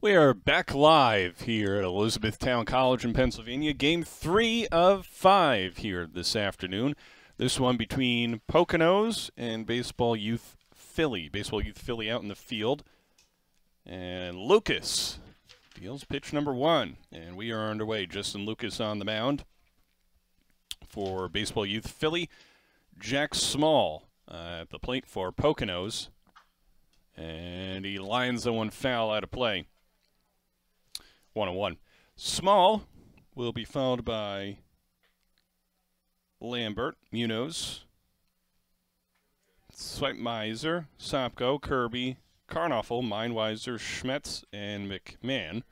We are back live here at Elizabethtown College in Pennsylvania. Game 3 of 5 here this afternoon. This one between Poconos and Baseball Youth Philly. Baseball Youth Philly out in the field. And Lucas deals pitch number 1. And we are underway. Justin Lucas on the mound for Baseball Youth Philly. Jack Small at the plate for Poconos. And he lines the one foul out of play. 1-1. Small will be followed by Lambert, Munoz, Zweitmeiser, Sopko, Kirby, Carnoffel, Mindweiser, Schmetz, and McMahon.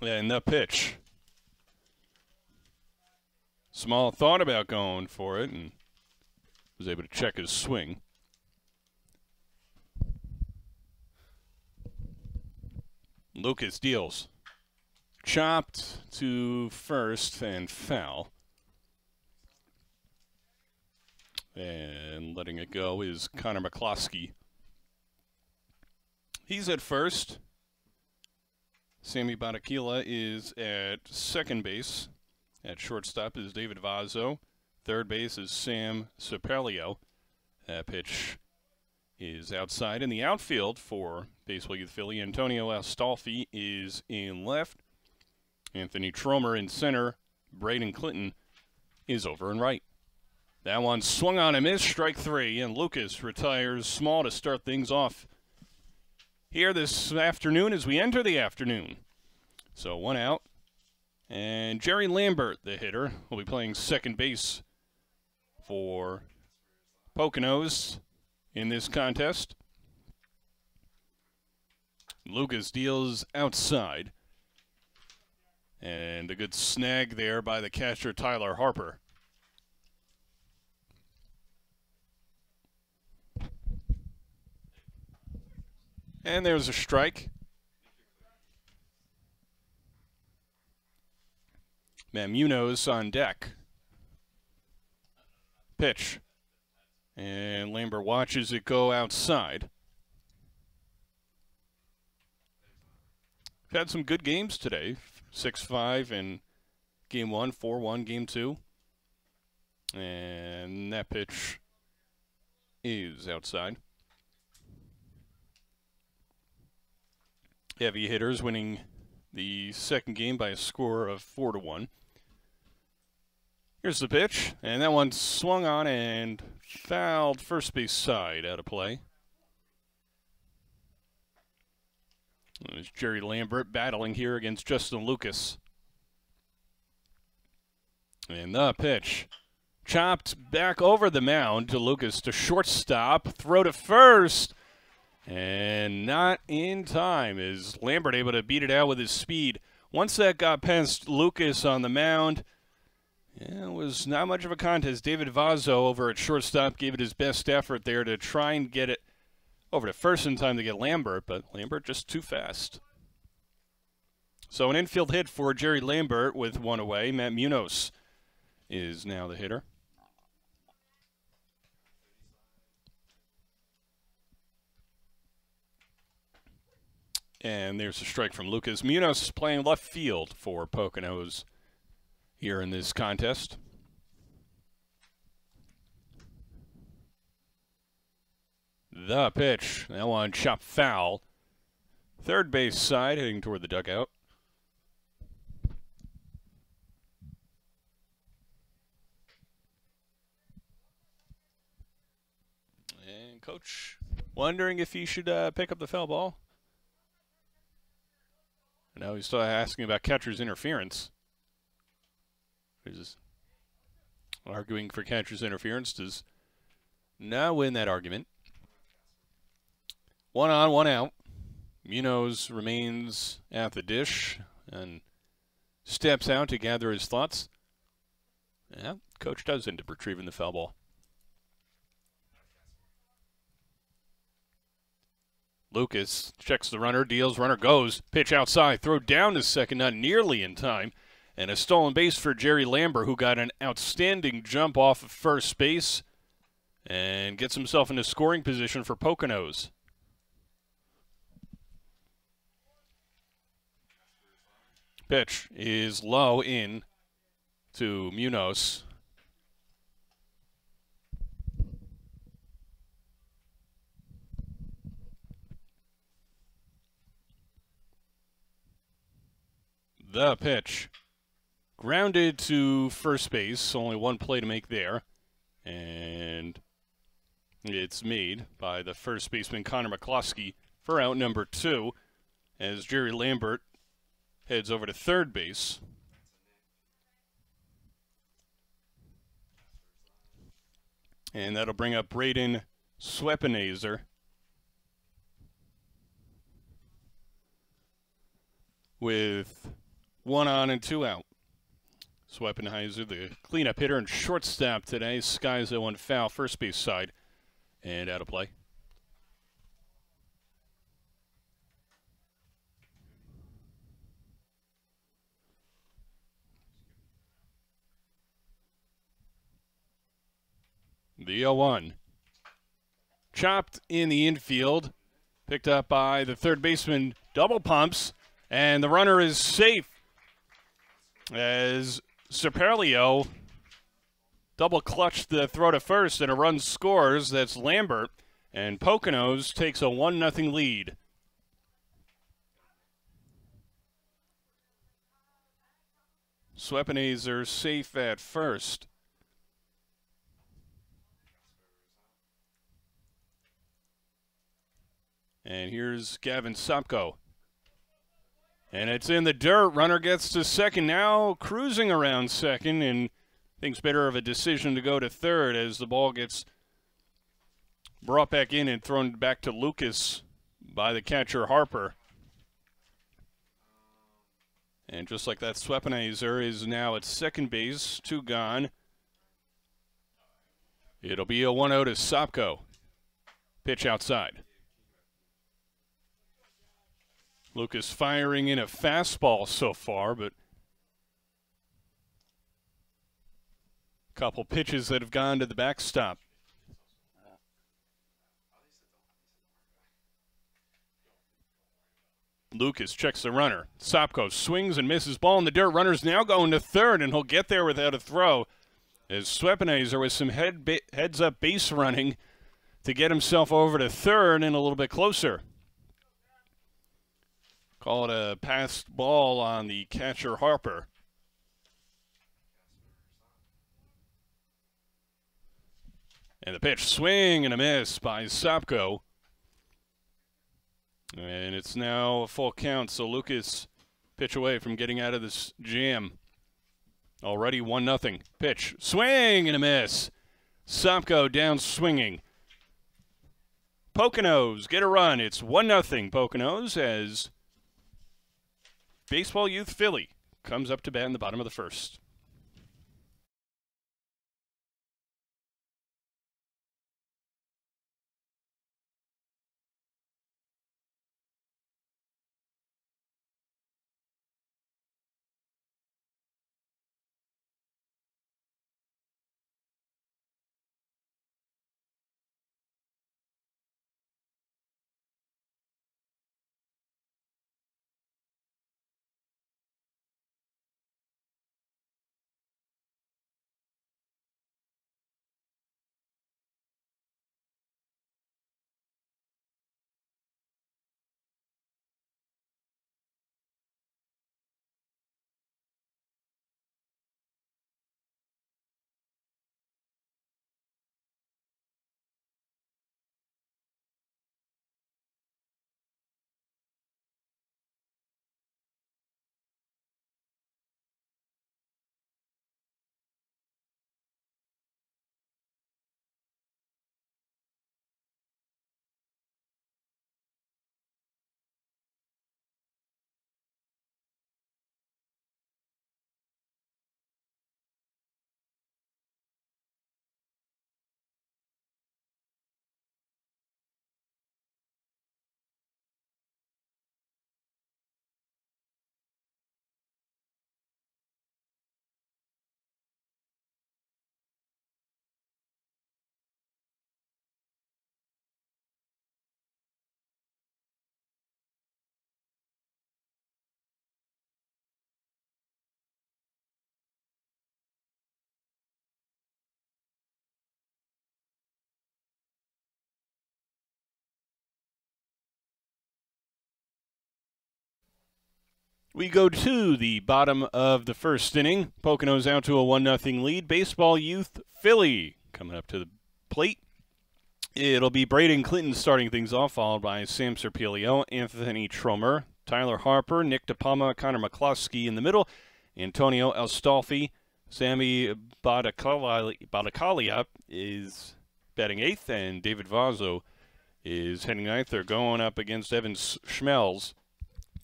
And the pitch. Small thought about going for it and was able to check his swing. Lucas deals. Chopped to first and foul. And letting it go is Connor McCloskey. He's at first. Sammy Badakila is at second base. At shortstop is David Vazzo. Third base is Sam Sapelio. That pitch is outside. In the outfield for Baseball Youth Philly, Antonio Astolfi is in left. Anthony Tromer in center. Braden Clinton is over in right. That one swung on and missed, strike 3, and Lucas retires Small to start things off here this afternoon as we enter the afternoon. So 1 out. And Jerry Lambert, the hitter, will be playing second base for Poconos in this contest. Lucas deals outside. And a good snag there by the catcher, Tyler Harper. And there's a strike. Munoz on deck. Pitch. And Lambert watches it go outside. We've had some good games today. 6-5 in game 1, 4-1 game 2. And that pitch is outside. Heavy hitters winning the second game by a score of 4-1. Here's the pitch, and that one swung on and fouled first base side out of play. There's Jerry Lambert battling here against Justin Lucas. And the pitch. Chopped back over the mound to Lucas to shortstop. Throw to first. And not in time. Is Lambert able to beat it out with his speed? Once that got past Lucas on the mound, it was not much of a contest. David Vazzo over at shortstop gave it his best effort there to try and get it over to first in time to get Lambert, but Lambert just too fast. So an infield hit for Jerry Lambert with 1 away. Matt Munoz is now the hitter. And there's a strike from Lucas. Munoz is playing left field for Poconos here in this contest. The pitch. That one chopped foul. Third base side heading toward the dugout. And coach wondering if he should pick up the foul ball. Now he's still asking about catcher's interference. He's arguing for catcher's interference. Does not win that argument. 1 on, 1 out. Munoz remains at the dish and steps out to gather his thoughts. Yeah, coach does end up retrieving the foul ball. Lucas checks the runner, deals, runner goes. Pitch outside, throw down to second, not nearly in time. And a stolen base for Jerry Lambert, who got an outstanding jump off of first base and gets himself into scoring position for Poconos. Pitch is low in to Munoz. The pitch. Grounded to first base. Only one play to make there. And it's made by the first baseman Connor McCloskey for out number 2 as Jerry Lambert heads over to third base. And that'll bring up Braden Swepenazer with 1 on and 2 out. Swepenheiser, the cleanup hitter and shortstop today. Skies 0-1 foul, first base side, and out of play. The 0-1. Chopped in the infield, picked up by the third baseman, double pumps, and the runner is safe as Superlio double clutched the throw to first and a run scores. That's Lambert, and Poconos takes a 1-0 lead. Swepenazer safe at first. And here's Gavin Sopko. And it's in the dirt. Runner gets to second, now cruising around second, and thinks better of a decision to go to third as the ball gets brought back in and thrown back to Lucas by the catcher Harper. And just like that, Swepenazer is now at second base, 2 gone. It'll be a 1-0 to Sopko. Pitch outside. Lucas firing in a fastball so far, but a couple pitches that have gone to the backstop. Lucas checks the runner. Sopko swings and misses, ball in the dirt. Runner's now going to third, and he'll get there without a throw as Swepenazer with some heads-up base running to get himself over to third and a little bit closer. Call it a passed ball on the catcher Harper. And the pitch, swing and a miss by Sopko. And it's now a full count, so Lucas pitch away from getting out of this jam. Already 1-0. Pitch, swing and a miss. Sopko down swinging. Poconos get a run. It's 1-0 Poconos as Baseball Youth Philly comes up to bat in the bottom of the first. We go to the bottom of the first inning. Poconos out to a 1-0 lead. Baseball Youth Philly coming up to the plate. It'll be Braden Clinton starting things off, followed by Sam Serpilio, Anthony Tromer, Tyler Harper, Nick DePalma, Connor McCloskey in the middle, Antonio Astolfi, Sammy Badakalia is batting eighth, and David Vazzo is heading ninth. They're going up against Evan Schmelz,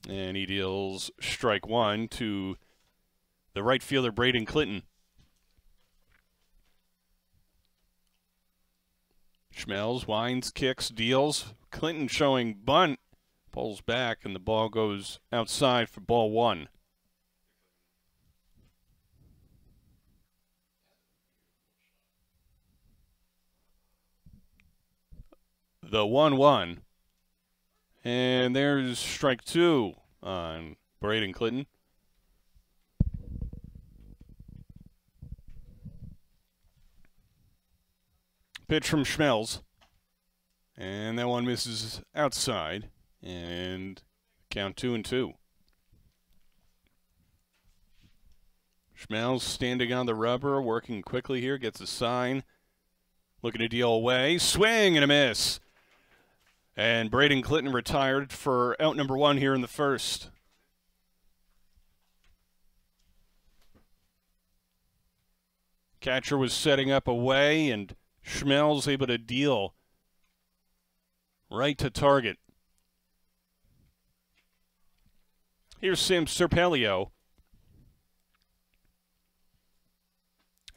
and he deals strike one to the right fielder, Braden Clinton. Schmelz winds, kicks, deals. Clinton showing bunt, pulls back, and the ball goes outside for ball one. The 1-1. And there's strike two on Braden Clinton. Pitch from Schmelz. And that one misses outside. And count 2-2. Schmelz standing on the rubber, working quickly here, gets a sign. Looking to deal away. Swing and a miss. And Braden Clinton retired for out number one here in the first. Catcher was setting up away, and Schmelz able to deal right to target. Here's Sam Serpelio.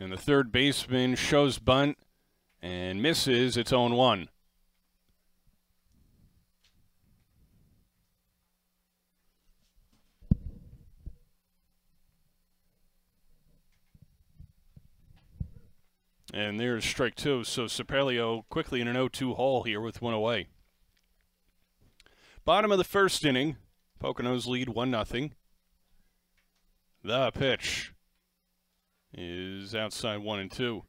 And the third baseman shows bunt and misses its own one. And there's strike two, so Serpelio quickly in an 0-2 hole here with one away. Bottom of the first inning, Poconos lead 1-0. The pitch is outside 1-2.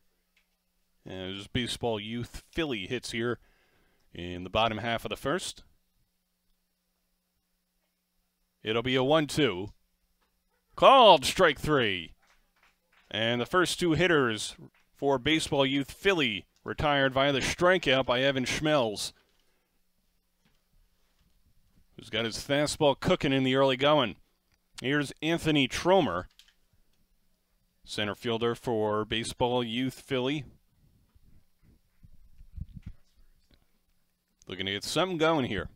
As Baseball Youth Philly hits here in the bottom half of the first. It'll be a 1-2. Called strike three. And the first two hitters for Baseball Youth Philly retired via the strikeout by Evan Schmelz, who's got his fastball cooking in the early going. Here's Anthony Tromer, center fielder for Baseball Youth Philly. Looking to get something going here.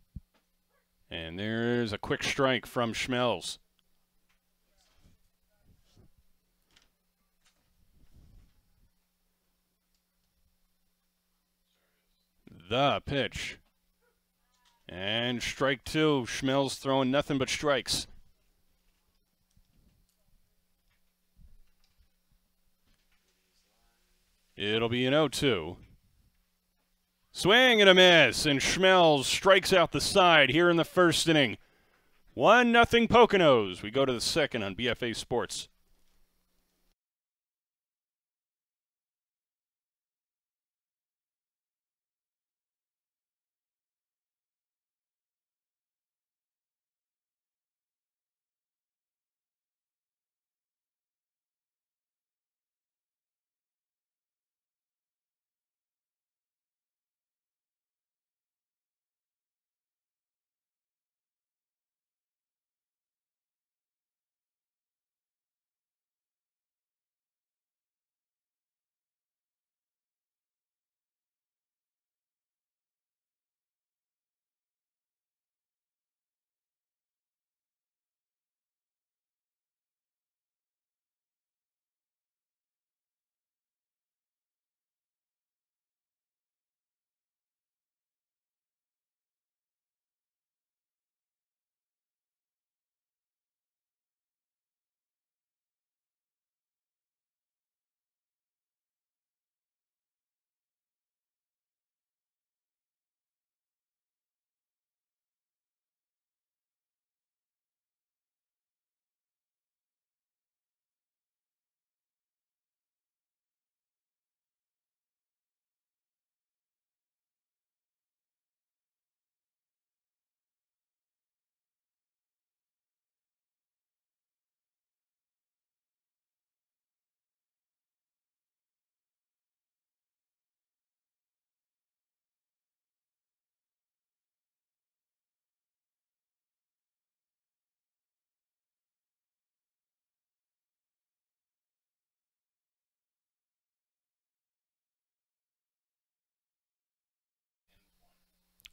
And there's a quick strike from Schmelz. The pitch. And strike two. Schmelz throwing nothing but strikes. It'll be an 0-2. Swing and a miss, and Schmelz strikes out the side here in the first inning. 1-0 Poconos. We go to the second on BFA Sports.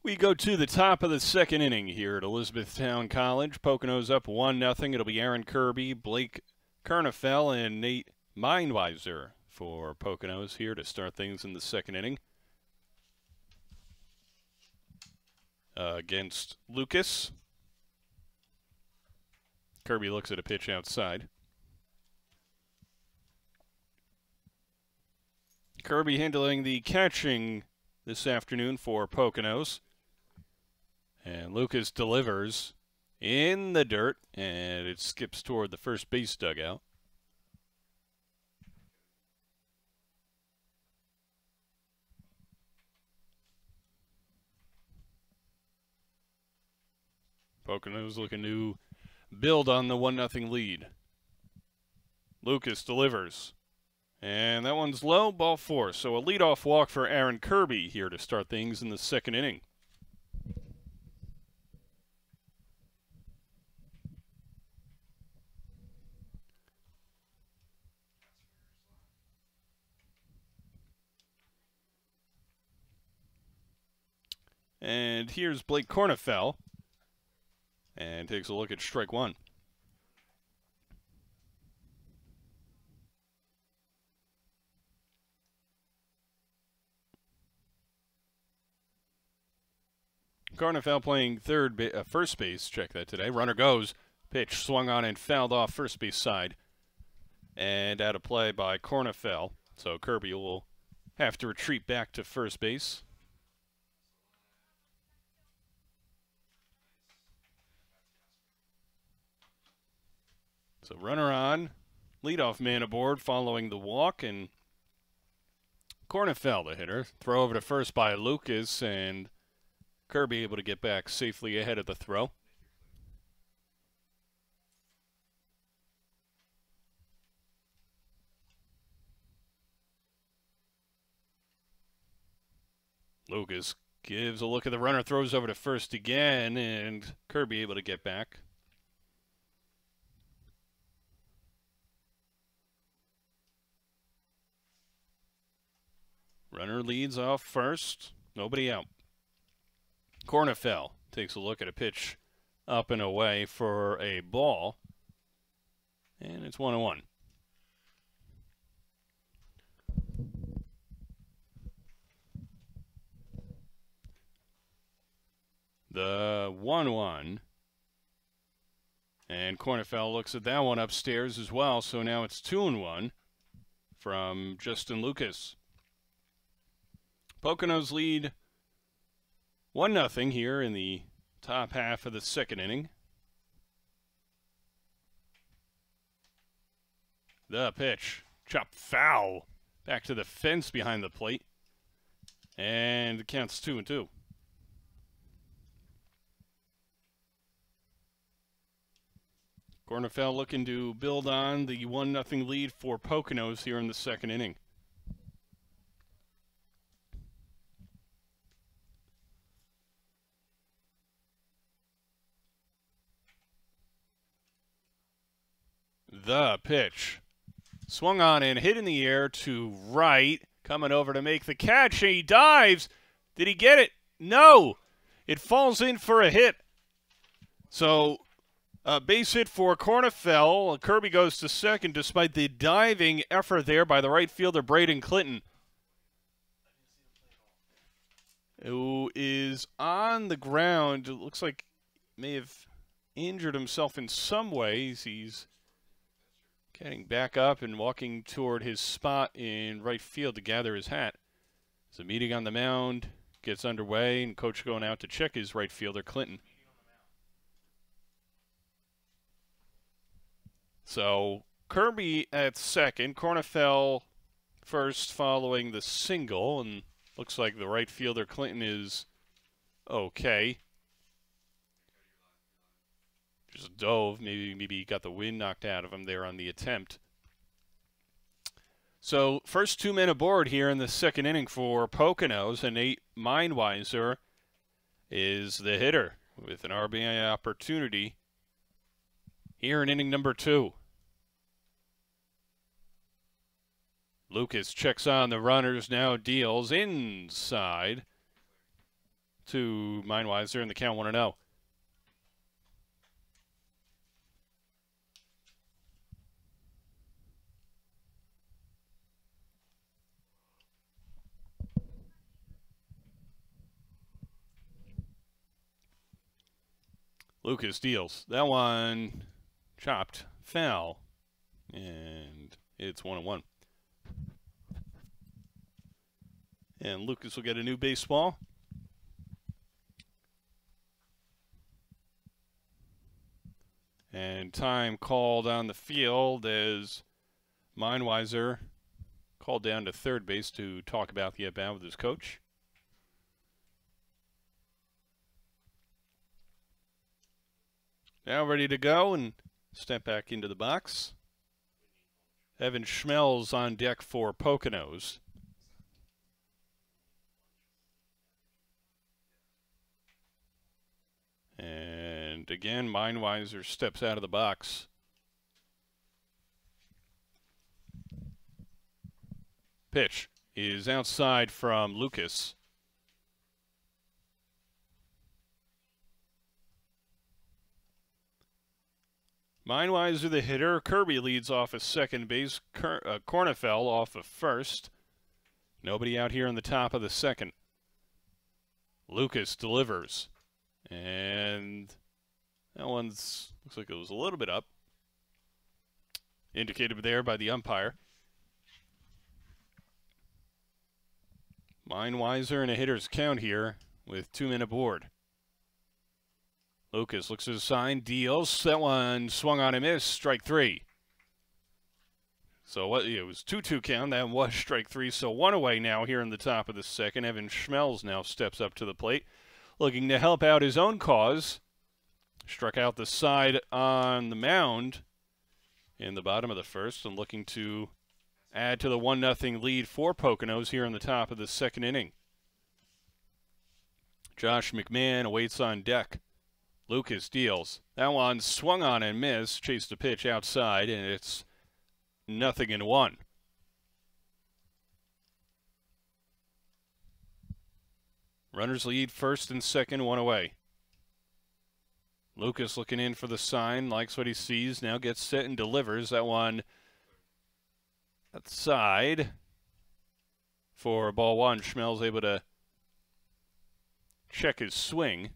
We go to the top of the second inning here at Elizabethtown College. Poconos up 1-0. It'll be Aaron Kirby, Blake Kernafel, and Nate Mindweiser for Poconos here to start things in the second inning. Against Lucas. Kirby looks at a pitch outside. Kirby handling the catching this afternoon for Poconos. And Lucas delivers in the dirt, and it skips toward the first base dugout. Poconos looking to build on the 1-0 lead. Lucas delivers. And that one's low, ball 4. So a leadoff walk for Aaron Kirby here to start things in the second inning. And here's Blake Kernafel. And takes a look at strike one. Kernafel playing first base. Check that today. Runner goes. Pitch swung on and fouled off first base side. And out of play by Kernafel. So Kirby will have to retreat back to first base. So runner on, leadoff man aboard following the walk, and Kernafel, the hitter. Throw over to first by Lucas, and Kirby able to get back safely ahead of the throw. Lucas gives a look at the runner, throws over to first again, and Kirby able to get back. Runner leads off first. Nobody out. Kernafel takes a look at a pitch up and away for a ball. And it's 1-1. The 1-1. And Kernafel looks at that one upstairs as well. So now it's 2-1 from Justin Lucas. Poconos lead 1-0 here in the top half of the second inning. The pitch, chopped foul, back to the fence behind the plate, and it counts 2-2. Kernafel looking to build on the 1-0 lead for Poconos here in the second inning. The pitch. Swung on and hit in the air to right. Coming over to make the catch. He dives. Did he get it? No. It falls in for a hit. So, base hit for Kernafel. Kirby goes to second despite the diving effort there by the right fielder, Braden Clinton, who is on the ground. It looks like may have injured himself in some ways. He's getting back up and walking toward his spot in right field to gather his hat. So meeting on the mound gets underway, and coach going out to check his right fielder, Clinton. So Kirby at second, Kernafel first following the single, and looks like the right fielder, Clinton, is okay. Just dove, maybe he got the wind knocked out of him there on the attempt. So first two men aboard here in the second inning for Poconos, and Nate Mindweiser is the hitter with an RBI opportunity here in inning number 2. Lucas checks on the runners, now deals inside to Mindweiser, and the count 1-0. Lucas deals. That one chopped, foul, and it's 1-1. And Lucas will get a new baseball. And time called on the field as Mindweiser called down to third base to talk about the at-bat with his coach. Now ready to go and step back into the box. Evan Schmelz on deck for Poconos. And again, Mindweiser steps out of the box. Pitch is outside from Lucas. Mindweiser the hitter. Kirby leads off of second base. Cornefell off of first. Nobody out here in the top of the second. Lucas delivers. And that one's looks like it was a little bit up. Indicated there by the umpire. Mindweiser in a hitter's count here with 2 men aboard. Lucas looks at his sign, deals. That one swung on and missed, strike 3. So it was 2-2 count. That was strike 3. So 1 away now here in the top of the second. Evan Schmelz now steps up to the plate, looking to help out his own cause. Struck out the side on the mound in the bottom of the first and looking to add to the 1-0 lead for Poconos here in the top of the second inning. Josh McMahon awaits on deck. Lucas deals. That one swung on and missed, chased the pitch outside, and it's 0-1. Runners lead first and second, 1 away. Lucas looking in for the sign, likes what he sees, now gets set and delivers. That one outside for ball 1. Schmelz able to check his swing.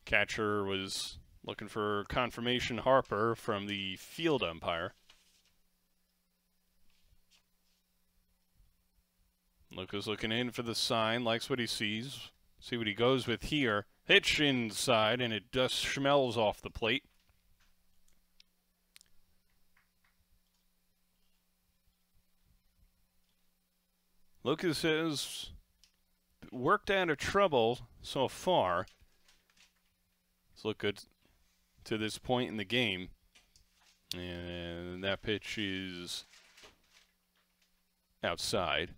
Catcher was looking for confirmation. Harper from the field umpire. Lucas looking in for the sign, likes what he sees. See what he goes with here. Pitch inside, and it dusts Schmelz off the plate. Lucas has worked out of trouble so far. It's looked good to this point in the game. And that pitch is outside.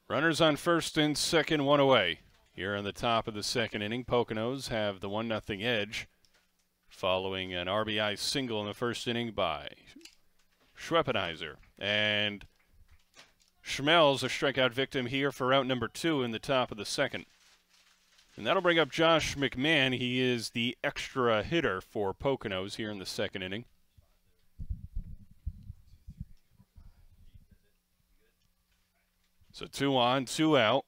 Runners on first and second, 1 away. Here in the top of the second inning, Poconos have the 1-0 edge following an RBI single in the first inning by Schweppenizer. And Schmelz, a strikeout victim here for out number 2 in the top of the second. And that'll bring up Josh McMahon. He is the extra hitter for Poconos here in the second inning. So 2 on, 2 out.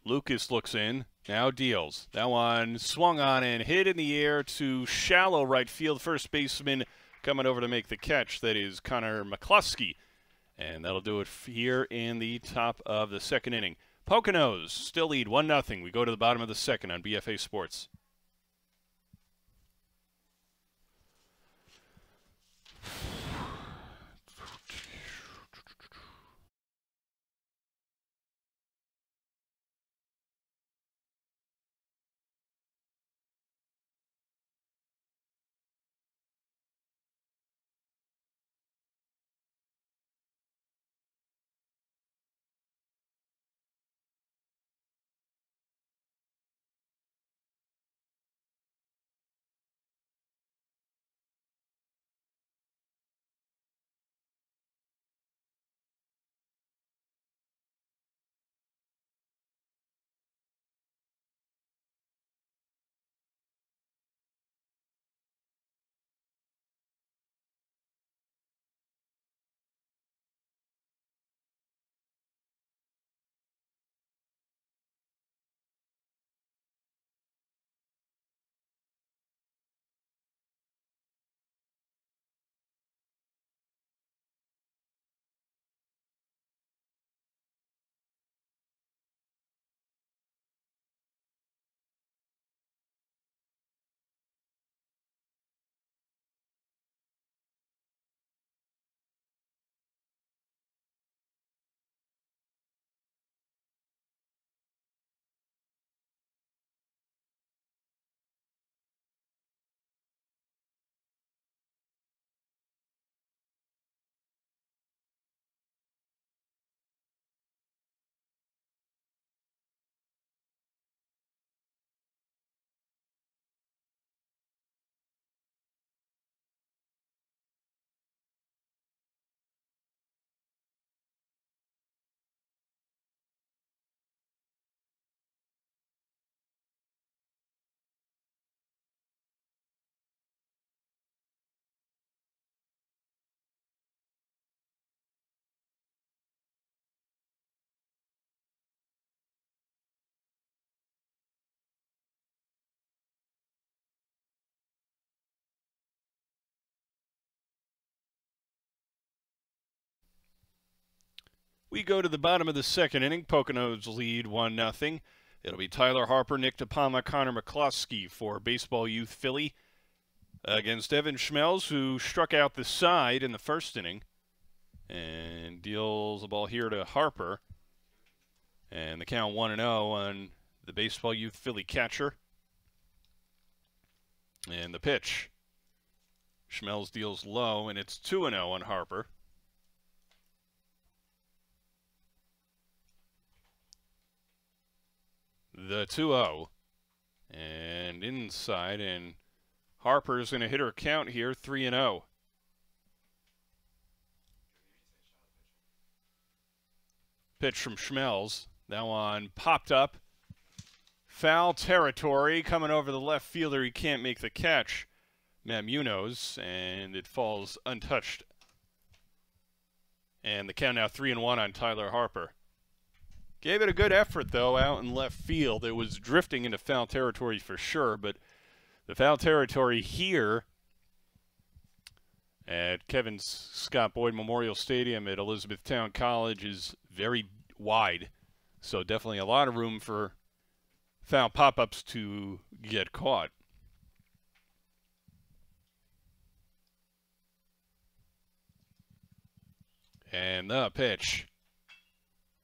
Lucas looks in, now deals. That one swung on and hit in the air to shallow right field. First baseman coming over to make the catch. That is Connor McCluskey. And that'll do it here in the top of the second inning. Poconos still lead 1-0. We go to the bottom of the second on BFA Sports. We go to the bottom of the second inning. Poconos lead 1-0. It'll be Tyler Harper, Nick DePalma, Connor McCluskey for Baseball Youth Philly against Evan Schmelz, who struck out the side in the first inning and deals the ball here to Harper. And the count 1-0 on the Baseball Youth Philly catcher. And the pitch. Schmelz deals low, and it's 2-0 on Harper. The 2-0. And inside, and Harper's going to hit her count here, 3-0. Pitch from Schmelz. That one popped up. Foul territory coming over the left fielder. He can't make the catch, Matt Munoz, and it falls untouched. And the count now 3-1 on Tyler Harper. Gave it a good effort, though, out in left field. It was drifting into foul territory for sure, but the foul territory here at Kevin Scott Boyd Memorial Stadium at Elizabethtown College is very wide. So definitely a lot of room for foul pop-ups to get caught. And the pitch.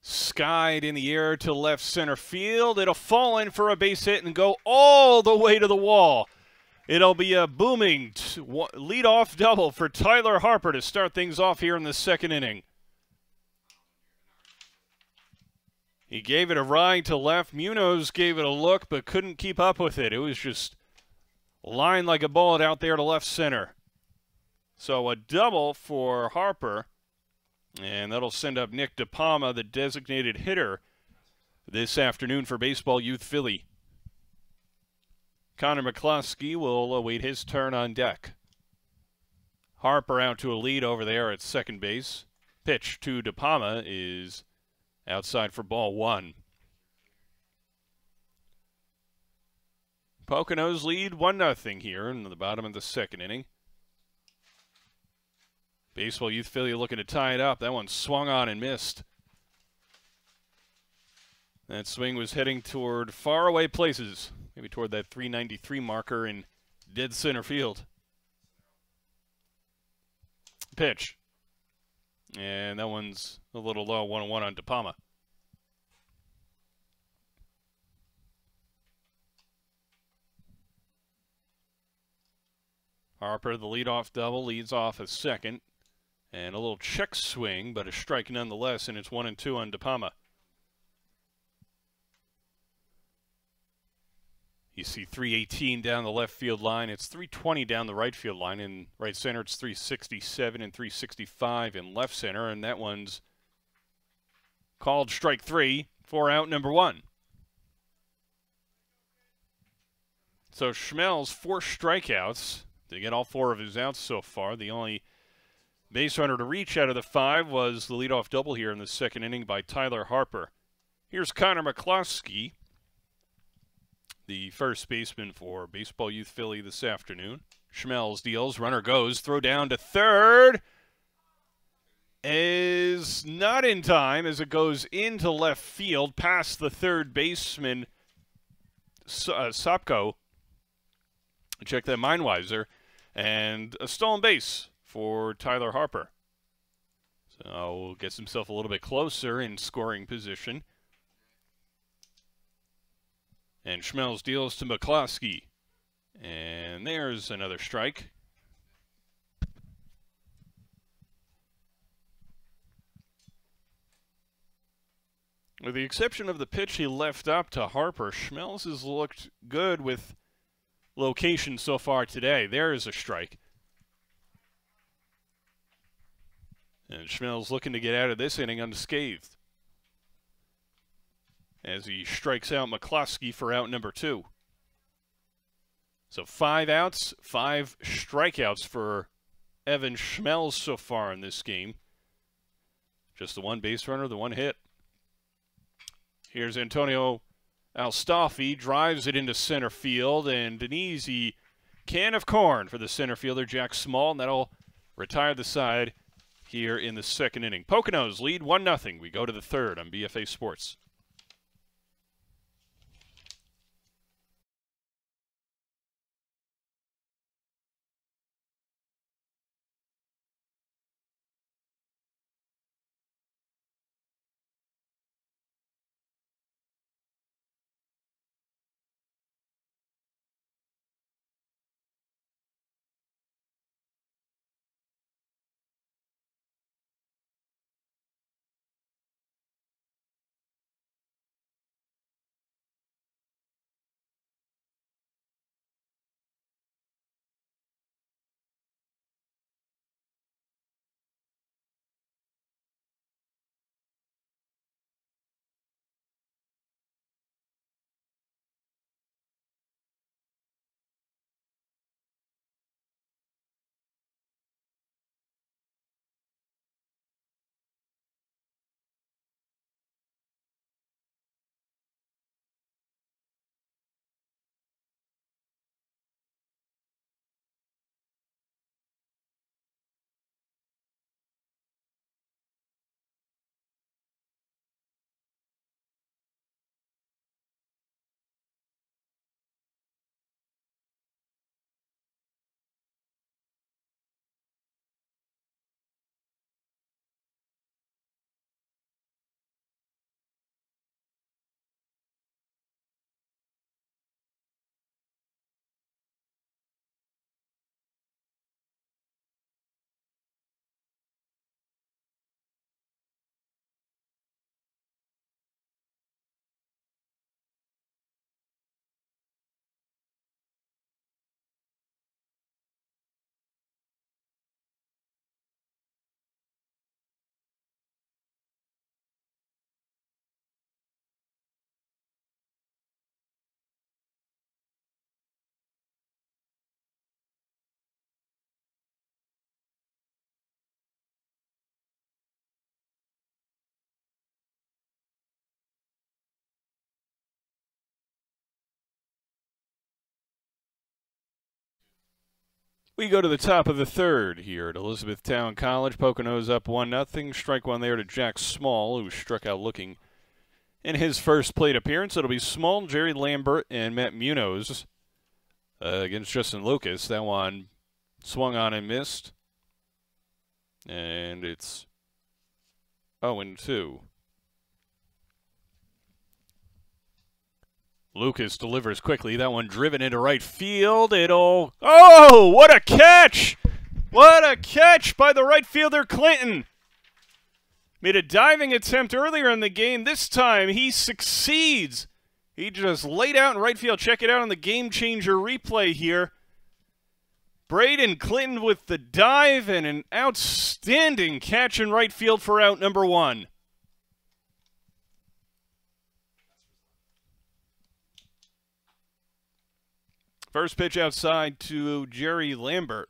Skied in the air to left center field. It'll fall in for a base hit and go all the way to the wall. It'll be a booming leadoff double for Tyler Harper to start things off here in the second inning. He gave it a ride to left. Munoz gave it a look but couldn't keep up with it. It was just lined like a bullet out there to left center. So a double for Harper. And that'll send up Nick DePalma, the designated hitter, this afternoon for Baseball Youth Philly. Connor McCluskey will await his turn on deck. Harper out to a lead over there at second base. Pitch to DePalma is outside for ball one. Poconos lead 1-0 here in the bottom of the second inning. Baseball Youth Philly looking to tie it up. That one swung on and missed. That swing was heading toward faraway places, maybe toward that 393 marker in dead center field. Pitch. And that one's a little low, 1-1 on DePalma. Harper, the leadoff double, leads off a second. And a little check swing, but a strike nonetheless, and it's 1-2 on DePalma. You see 318 down the left field line. It's 320 down the right field line. In right center, it's 367 and 365 in left center, and that one's called strike three for out number one. So Schmelz, 4 strikeouts to get all 4 of his outs so far. The only base runner to reach out of the 5 was the leadoff double here in the second inning by Tyler Harper. Here's Connor McCluskey, the first baseman for Baseball Youth Philly this afternoon. Schmelz deals, runner goes, throw down to third. Is not in time as it goes into left field past the third baseman, Sopko. Check that Mindwiser. And a stolen base for Tyler Harper. So gets himself a little bit closer in scoring position. And Schmelz deals to McCluskey. And there's another strike. With the exception of the pitch he left up to Harper, Schmelz has looked good with location so far today. There is a strike. And Schmelz looking to get out of this inning unscathed as he strikes out McCluskey for out number 2. So 5 outs, 5 strikeouts for Evan Schmelz so far in this game. Just the 1 base runner, the 1 hit. Here's Antonio Alstaffi, drives it into center field, and an easy can of corn for the center fielder, Jack Small, and that'll retire the side here in the second inning. Poconos lead 1-0. We go to the third on BFA Sports. We go to the top of the third here at Elizabethtown College. Poconos up 1-0. Strike one there to Jack Small, who struck out looking in his first plate appearance. It'll be Small, Jerry Lambert, and Matt Munoz against Justin Lucas. That one swung on and missed. And it's 0-2. Lucas delivers quickly. That one driven into right field. Oh, what a catch! What a catch by the right fielder, Clinton. Made a diving attempt earlier in the game. This time he succeeds. He just laid out in right field. Check it out on the Gamechanger replay here. Braden Clinton with the dive and an outstanding catch in right field for out number 1. First pitch outside to Jerry Lambert.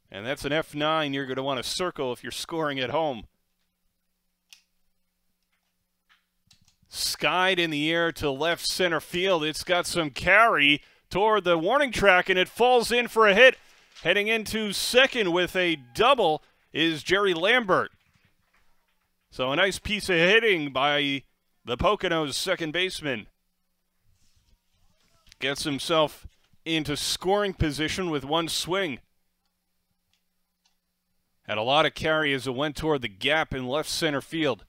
And that's an F9 you're going to want to circle if you're scoring at home. Skied in the air to left center field. It's got some carry toward the warning track, and it falls in for a hit. Heading into second with a double is Jerry Lambert. So a nice piece of hitting by the Poconos second baseman. Gets himself into scoring position with one swing. Had a lot of carry as it went toward the gap in left center field.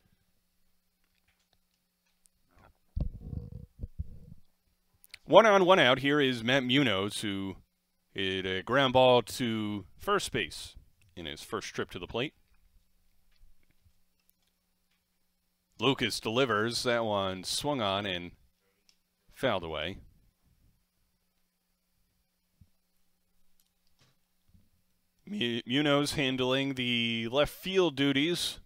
One on, one out. Here is Matt Munoz, who hit a ground ball to first base in his first trip to the plate. Lucas delivers. That one swung on and fouled away. Munoz handling the left field duties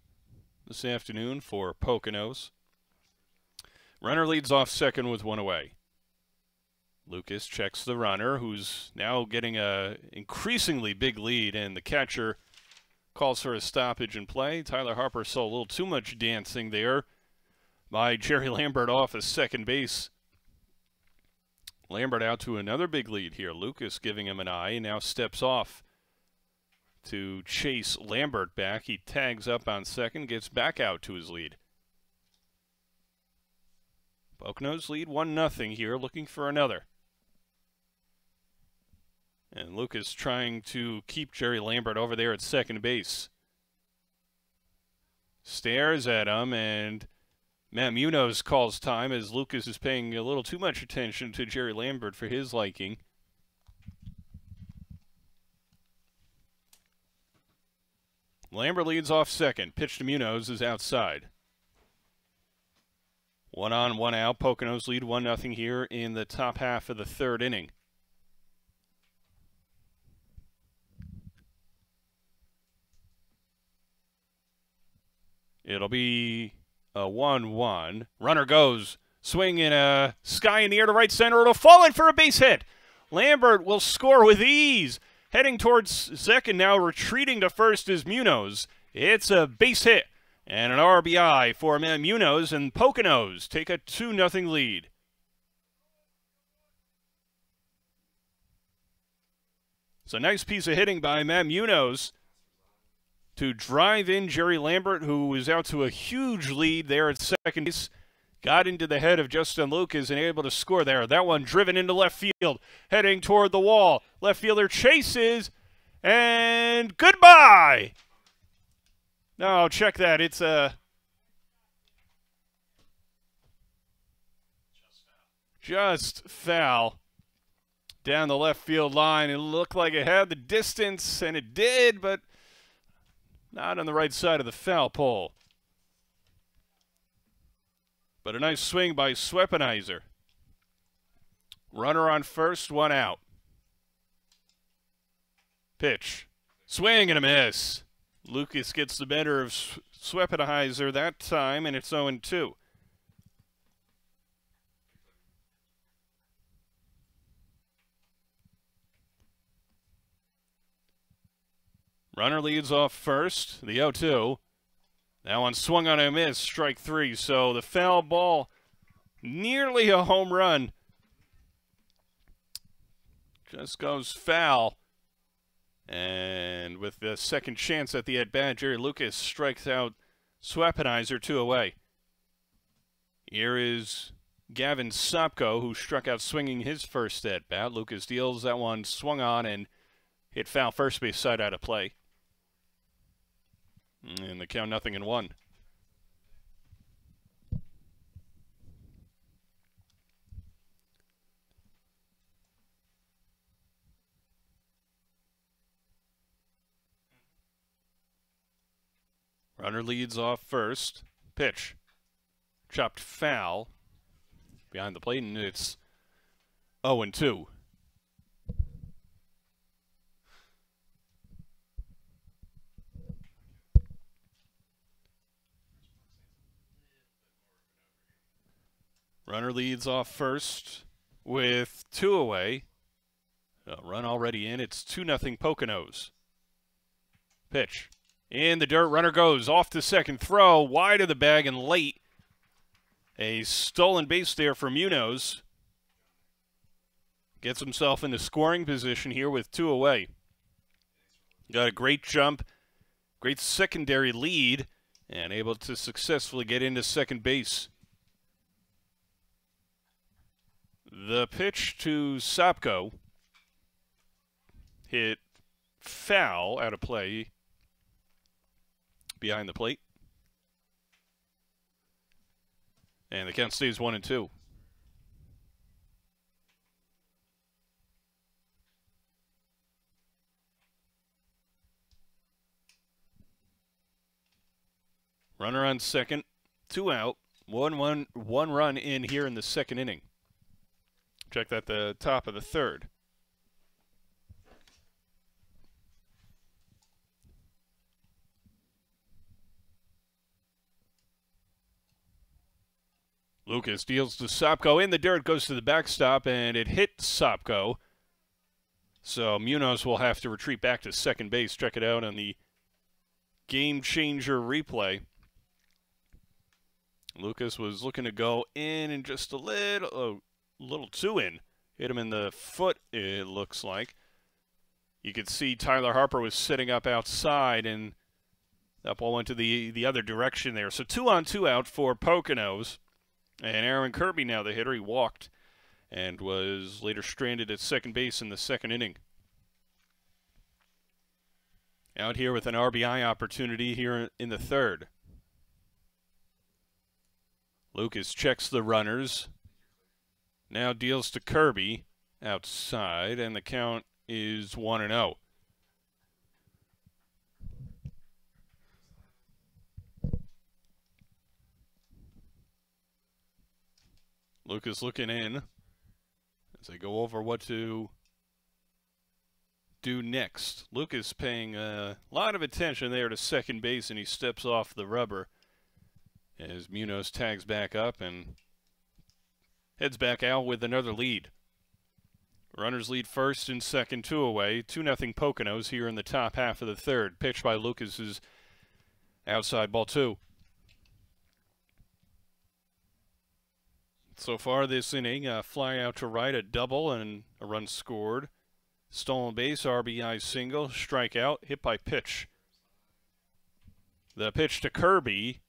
this afternoon for Poconos. Runner leads off second with one away. Lucas checks the runner, who's now getting a increasingly big lead, and the catcher calls for a stoppage in play. Tyler Harper saw a little too much dancing there by Jerry Lambert off at second base. Lambert out to another big lead here. Lucas giving him an eye and now steps off to chase Lambert back. He tags up on second, gets back out to his lead. Poconos lead 1-0 here, looking for another. And Lucas trying to keep Jerry Lambert over there at second base. Stares at him, and Matt Munoz calls time as Lucas is paying a little too much attention to Jerry Lambert for his liking. Lambert leads off second. Pitch to Munoz is outside. 1 on, 1 out. Poconos lead 1-0 here in the top half of the third inning. It'll be a 1-1. Runner goes. Swing in a sky in the air to right center. It'll fall in for a base hit. Lambert will score with ease. Heading towards second now, retreating to first is Munoz. It's a base hit and an RBI for Matt Munoz, and Poconos take a 2-0 lead. It's a nice piece of hitting by Matt Munoz to drive in Jerry Lambert, who was out to a huge lead there at second base. Got into the head of Justin Lucas and able to score there. That one driven into left field, heading toward the wall. Left fielder chases, and goodbye! No, check that. It's a just foul down the left field line. It looked like it had the distance, and it did, but not on the right side of the foul pole. But a nice swing by Swepenizer. Runner on first, 1 out. Pitch. Swing and a miss. Lucas gets the better of Swepenizer that time, and it's 0-2. Runner leads off first, the 0-2. That one swung on a miss, strike 3. So the foul ball, nearly a home run, just goes foul. And with the second chance at the at-bat, Jerry Lucas strikes out Swepenizer 2 away. Here is Gavin Sopko, who struck out swinging his first at-bat. Lucas deals that one, swung on, and hit foul first base side out of play. And the count 0-1. Runner leads off first. Pitch. Chopped foul behind the plate, and it's 0-2. Runner leads off first with 2 away. A run already in. It's 2-0 Poconos. Pitch. In the dirt. Runner goes off to second. Throw wide of the bag and late. A stolen base there for Munoz. Gets himself into scoring position here with 2 away. Got a great jump. Great secondary lead. And able to successfully get into second base. The pitch to Sopko hit foul out of play behind the plate. And the count stays 1-2. Runner on second, 2 out, 1 run in here in the second inning. Check that at the top of the third. Lucas deals to Sopko in the dirt, goes to the backstop, and it hit Sopko. So Munoz will have to retreat back to second base. Check it out on the Gamechanger replay. Lucas was looking to go in and just a little too in. Hit him in the foot, it looks like. You could see Tyler Harper was sitting up outside, and that ball went to the other direction there. So 2-on-2 out for Poconos. And Aaron Kirby now the hitter. He walked and was later stranded at second base in the second inning. Out here with an RBI opportunity here in the third. Lucas checks the runners. Now deals to Kirby outside, and the count is 1-0. Lucas looking in as they go over what to do next. Lucas paying a lot of attention there to second base, and he steps off the rubber as Munoz tags back up and heads back out with another lead. Runners lead first and second, 2 away. 2-0 Poconos here in the top half of the third. Pitch by Lucas is outside, ball 2. So far this inning, a fly out to right, a double, and a run scored. Stolen base, RBI single, strikeout, hit by pitch. The pitch to Kirby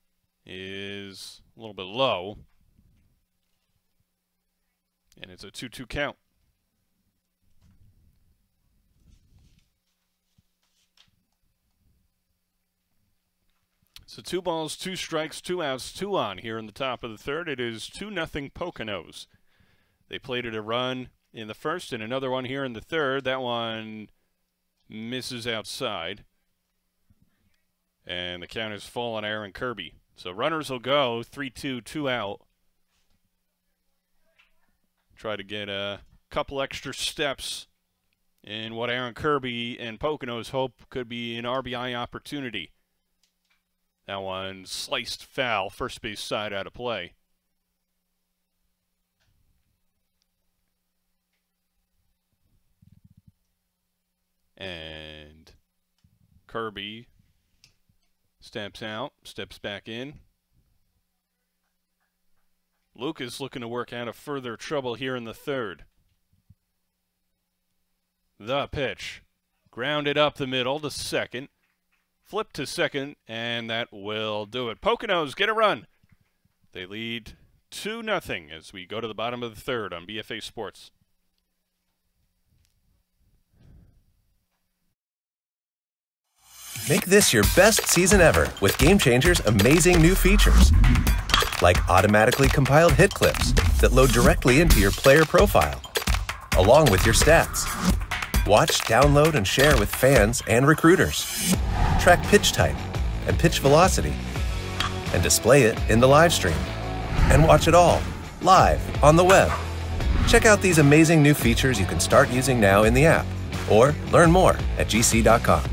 is a little bit low, and it's a 2-2 count. So 2 balls, 2 strikes, 2 outs, 2 on here in the top of the third. It is 2-0 Poconos. They plated a run in the first and another one here in the third. That one misses outside. And the count is full on Aaron Kirby. So runners will go 3-2, 2 out. Try to get a couple extra steps in what Aaron Kirby and Poconos hope could be an RBI opportunity. That one sliced foul, first base side out of play. And Kirby steps out, steps back in. Lucas looking to work out of further trouble here in the third. The pitch. Grounded up the middle to second. Flip to second, and that will do it. Poconos get a run. They lead 2-0 as we go to the bottom of the third on BFA Sports. Make this your best season ever with Gamechanger's amazing new features. Like automatically compiled hit clips that load directly into your player profile, along with your stats. Watch, download, and share with fans and recruiters. Track pitch type and pitch velocity, and display it in the live stream. And watch it all, live, on the web. Check out these amazing new features you can start using now in the app, or learn more at gc.com.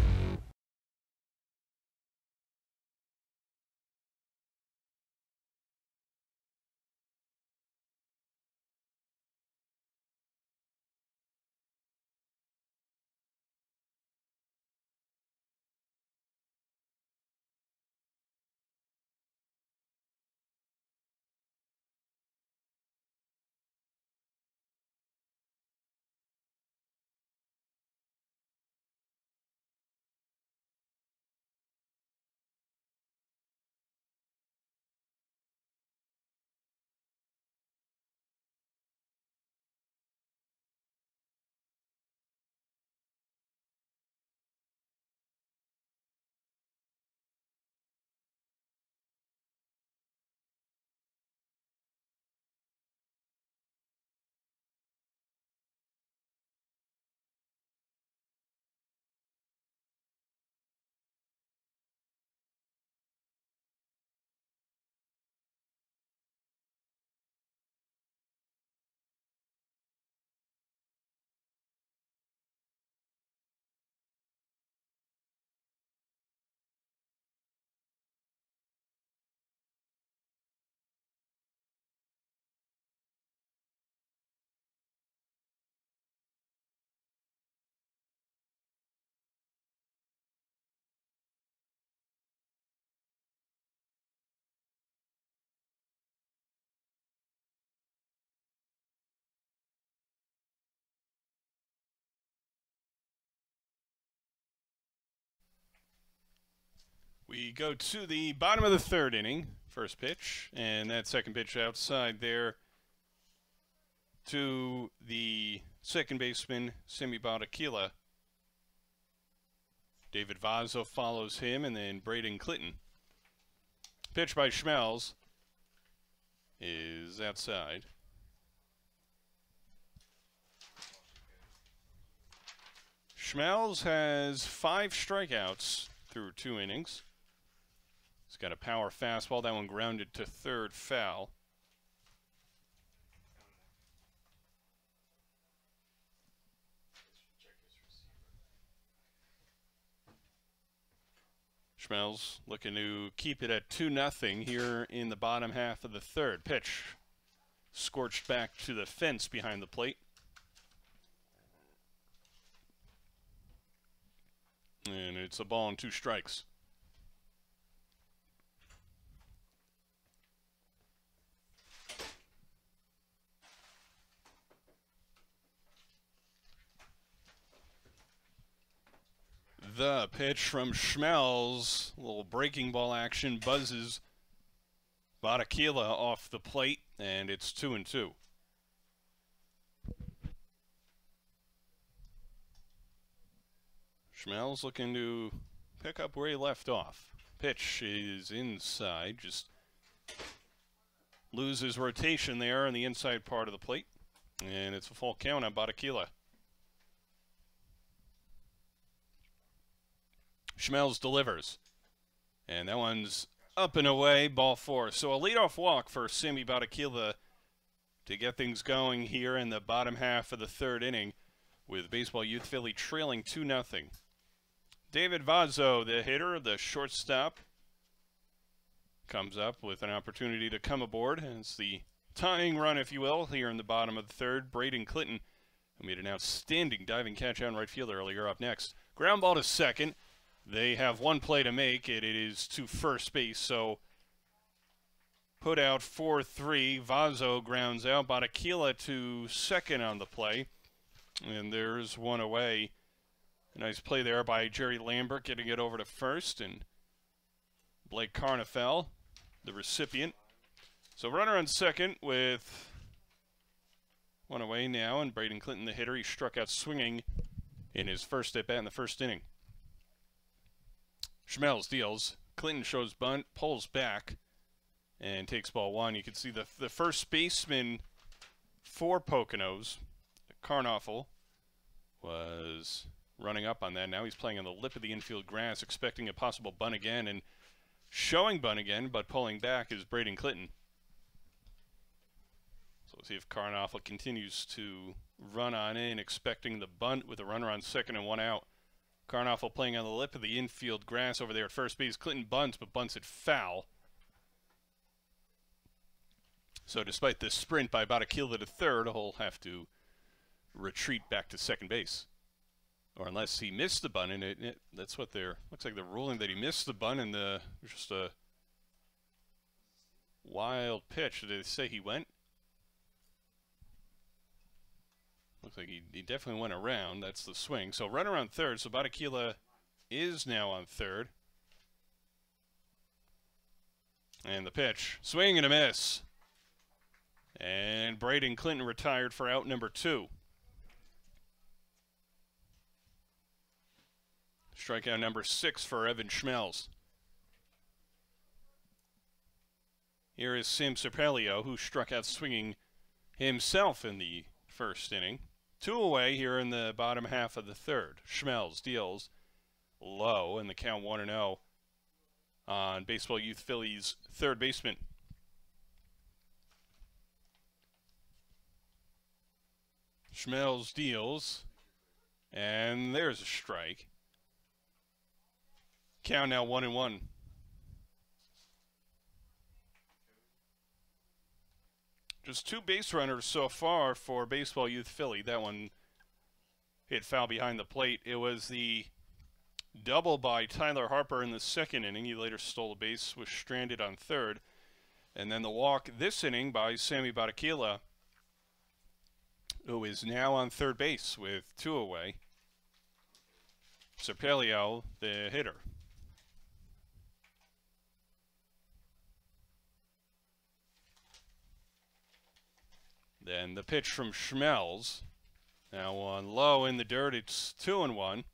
We go to the bottom of the third inning, first pitch, and that second pitch outside there to the second baseman, Simi Badakila. David Vazzo follows him, and then Braden Clinton. Pitch by Schmelz is outside. Schmelz has 5 strikeouts through 2 innings. He's got a power fastball. That one grounded to third, foul. Schmelz looking to keep it at 2-0 here in the bottom half of the third. Pitch scorched back to the fence behind the plate. And it's a ball and 2 strikes. The pitch from Schmelz, a little breaking ball action, buzzes Badakila off the plate, and it's 2-2. Schmelz looking to pick up where he left off. Pitch is inside, just loses rotation there on the inside part of the plate, and it's a full count on Badakila. Schmelz delivers, and that one's up and away, ball 4. So a leadoff walk for Simi Badakila to get things going here in the bottom half of the third inning, with Baseball Youth Philly trailing 2-0. David Vazzo, the hitter, the shortstop, comes up with an opportunity to come aboard. And it's the tying run, if you will, here in the bottom of the third. Braden Clinton, who made an outstanding diving catch out in right field earlier, up next. Ground ball to second. They have one play to make. It is to first base, so put out 4-3. Vazzo grounds out. Badakila to second on the play. And there's one away. A nice play there by Jerry Lambert, getting it over to first. And Blake Carnafell, the recipient. So runner on second with one away now. And Braden Clinton, the hitter, he struck out swinging in his first at bat in the first inning. Schmelz deals. Clinton shows bunt, pulls back, and takes ball 1. You can see the first baseman for Poconos, Carnoffel, was running up on that. Now he's playing on the lip of the infield grass, expecting a possible bunt again, and showing bunt again, but pulling back is Braden Clinton. So we'll see if Carnoffel continues to run on in, expecting the bunt with a runner on second and 1 out. Carnoffel playing on the lip of the infield grass over there at first base. Clinton bunts, but bunts it foul. So despite the sprint by Badakila to third, he'll have to retreat back to second base. Or unless he missed the bunt, and that's what they're, looks like they're ruling that he missed the bunt, and just a wild pitch. Did they say he went? Looks like he definitely went around. That's the swing. So runner on third. So Badakila is now on third. And the pitch. Swing and a miss. And Braden Clinton retired for out number 2. Strikeout number 6 for Evan Schmelz. Here is Sim Serpelio, who struck out swinging himself in the first inning. 2 away here in the bottom half of the third. Schmelz deals low, and the count 1-0 on Baseball Youth Philly's third baseman. Schmelz deals, and there's a strike. Count now 1-1. Just 2 base runners so far for Baseball Youth Philly. That one hit foul behind the plate. It was the double by Tyler Harper in the second inning. He later stole a base, was stranded on third. And then the walk this inning by Simi Badakila, who is now on third base with 2 away. Serpelio, the hitter. And the pitch from Schmelz. Now on low in the dirt, it's 2-1.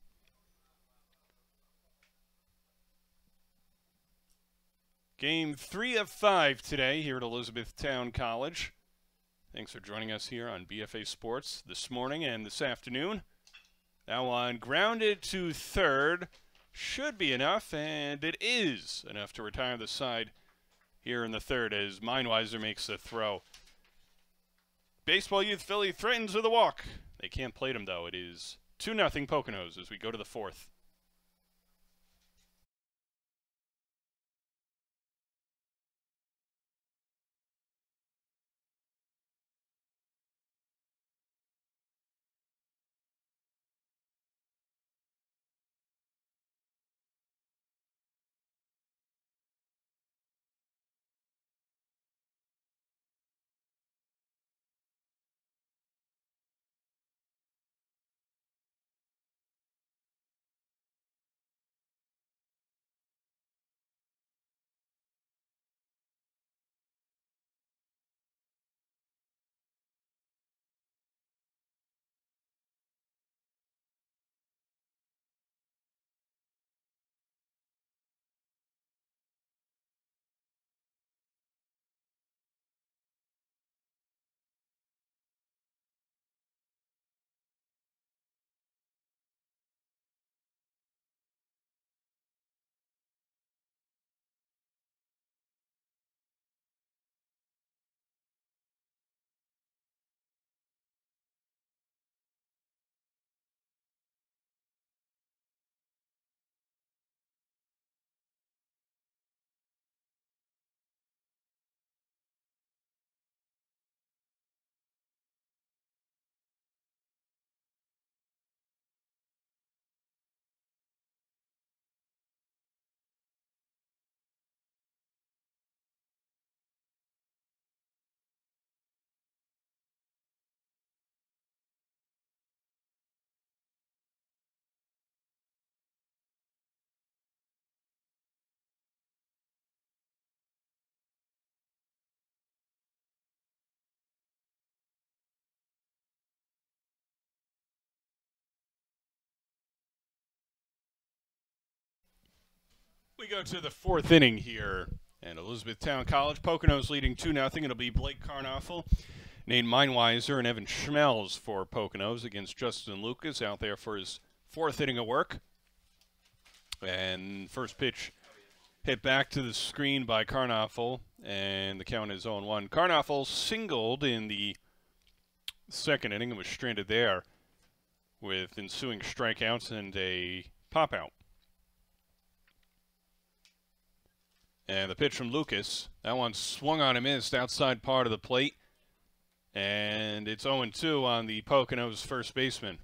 Game 3 of 5 today here at Elizabethtown College. Thanks for joining us here on BFA Sports this morning and this afternoon. Now on grounded to third. Should be enough, and it is enough to retire the side here in the third as Meinweiser makes the throw. Baseball Youth Philly threatens with a walk. They can't plate him, though. It is 2-0 Poconos as we go to the fourth. We go to the fourth inning here, and Elizabethtown College. Poconos leading 2-0. It'll be Blake Carnoffel, Nate Meinweiser, and Evan Schmelz for Poconos against Justin Lucas out there for his fourth inning of work. And first pitch hit back to the screen by Carnoffel, and the count is 0-1. Carnoffel singled in the second inning and was stranded there with ensuing strikeouts and a pop-out. And the pitch from Lucas, that one swung on and missed outside part of the plate. And it's 0-2 on the Poconos first baseman.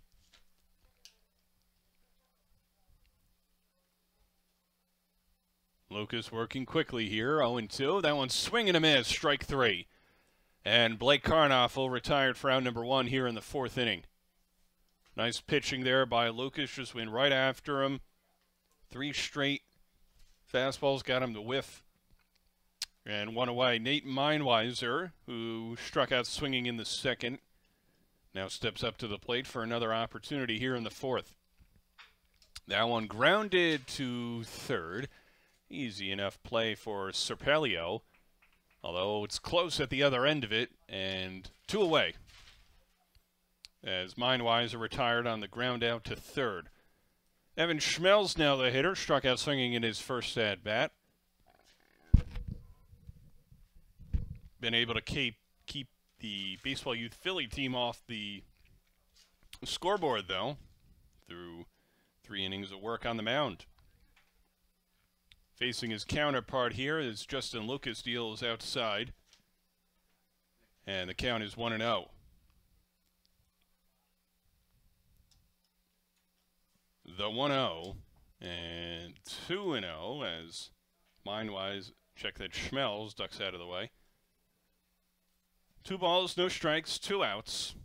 Lucas working quickly here, 0-2. That one swing and a miss, strike three. And Blake Carnoffel retired for out number one here in the fourth inning. Nice pitching there by Lucas, just went right after him. Three straight fastballs got him to whiff and one away. Nate Meinweiser, who struck out swinging in the second, now steps up to the plate for another opportunity here in the fourth. That one grounded to third. Easy enough play for Serpelio, although it's close at the other end of it, and two away as Meinweiser retired on the ground out to third. Evan Schmelz now the hitter, struck out swinging in his first at-bat. Been able to keep the Baseball Youth Philly team off the scoreboard, though, through 3 innings of work on the mound. Facing his counterpart here is Justin Lucas, deals outside. And the count is 1-0. The 1-0 and 2-0 as Meinweiser, check that Schmelz ducks out of the way. 2 balls, no strikes, 2 outs.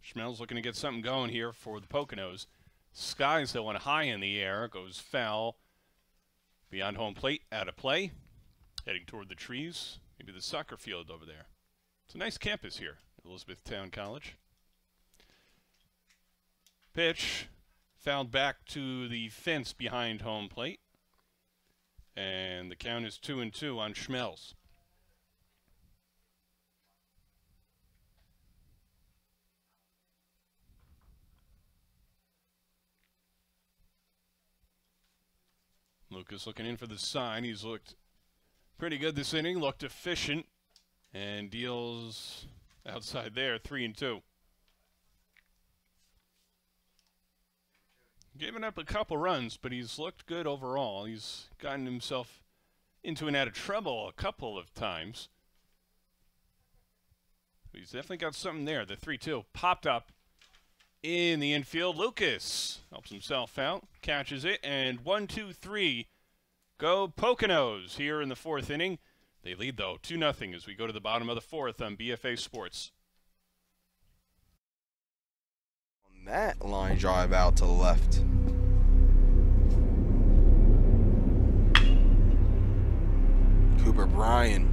Schmelz looking to get something going here for the Poconos. Skies that went high in the air, goes foul. Beyond home plate, out of play. Heading toward the trees, maybe the soccer field over there. It's a nice campus here Elizabethtown College. Pitch fouled back to the fence behind home plate. And the count is 2-2 on Schmelz. Lucas looking in for the sign. He's looked pretty good this inning, looked efficient, and deals outside there, 3-2. Giving up a couple runs, but he's looked good overall. He's gotten himself into and out of trouble a couple of times. He's definitely got something there. The 3-2 popped up in the infield. Lucas helps himself out, catches it, and 1-2-3 go Poconos here in the fourth inning. They lead, though, 2-0 as we go to the bottom of the fourth on BFA Sports. On that line drive out to the left. Cooper Bryan,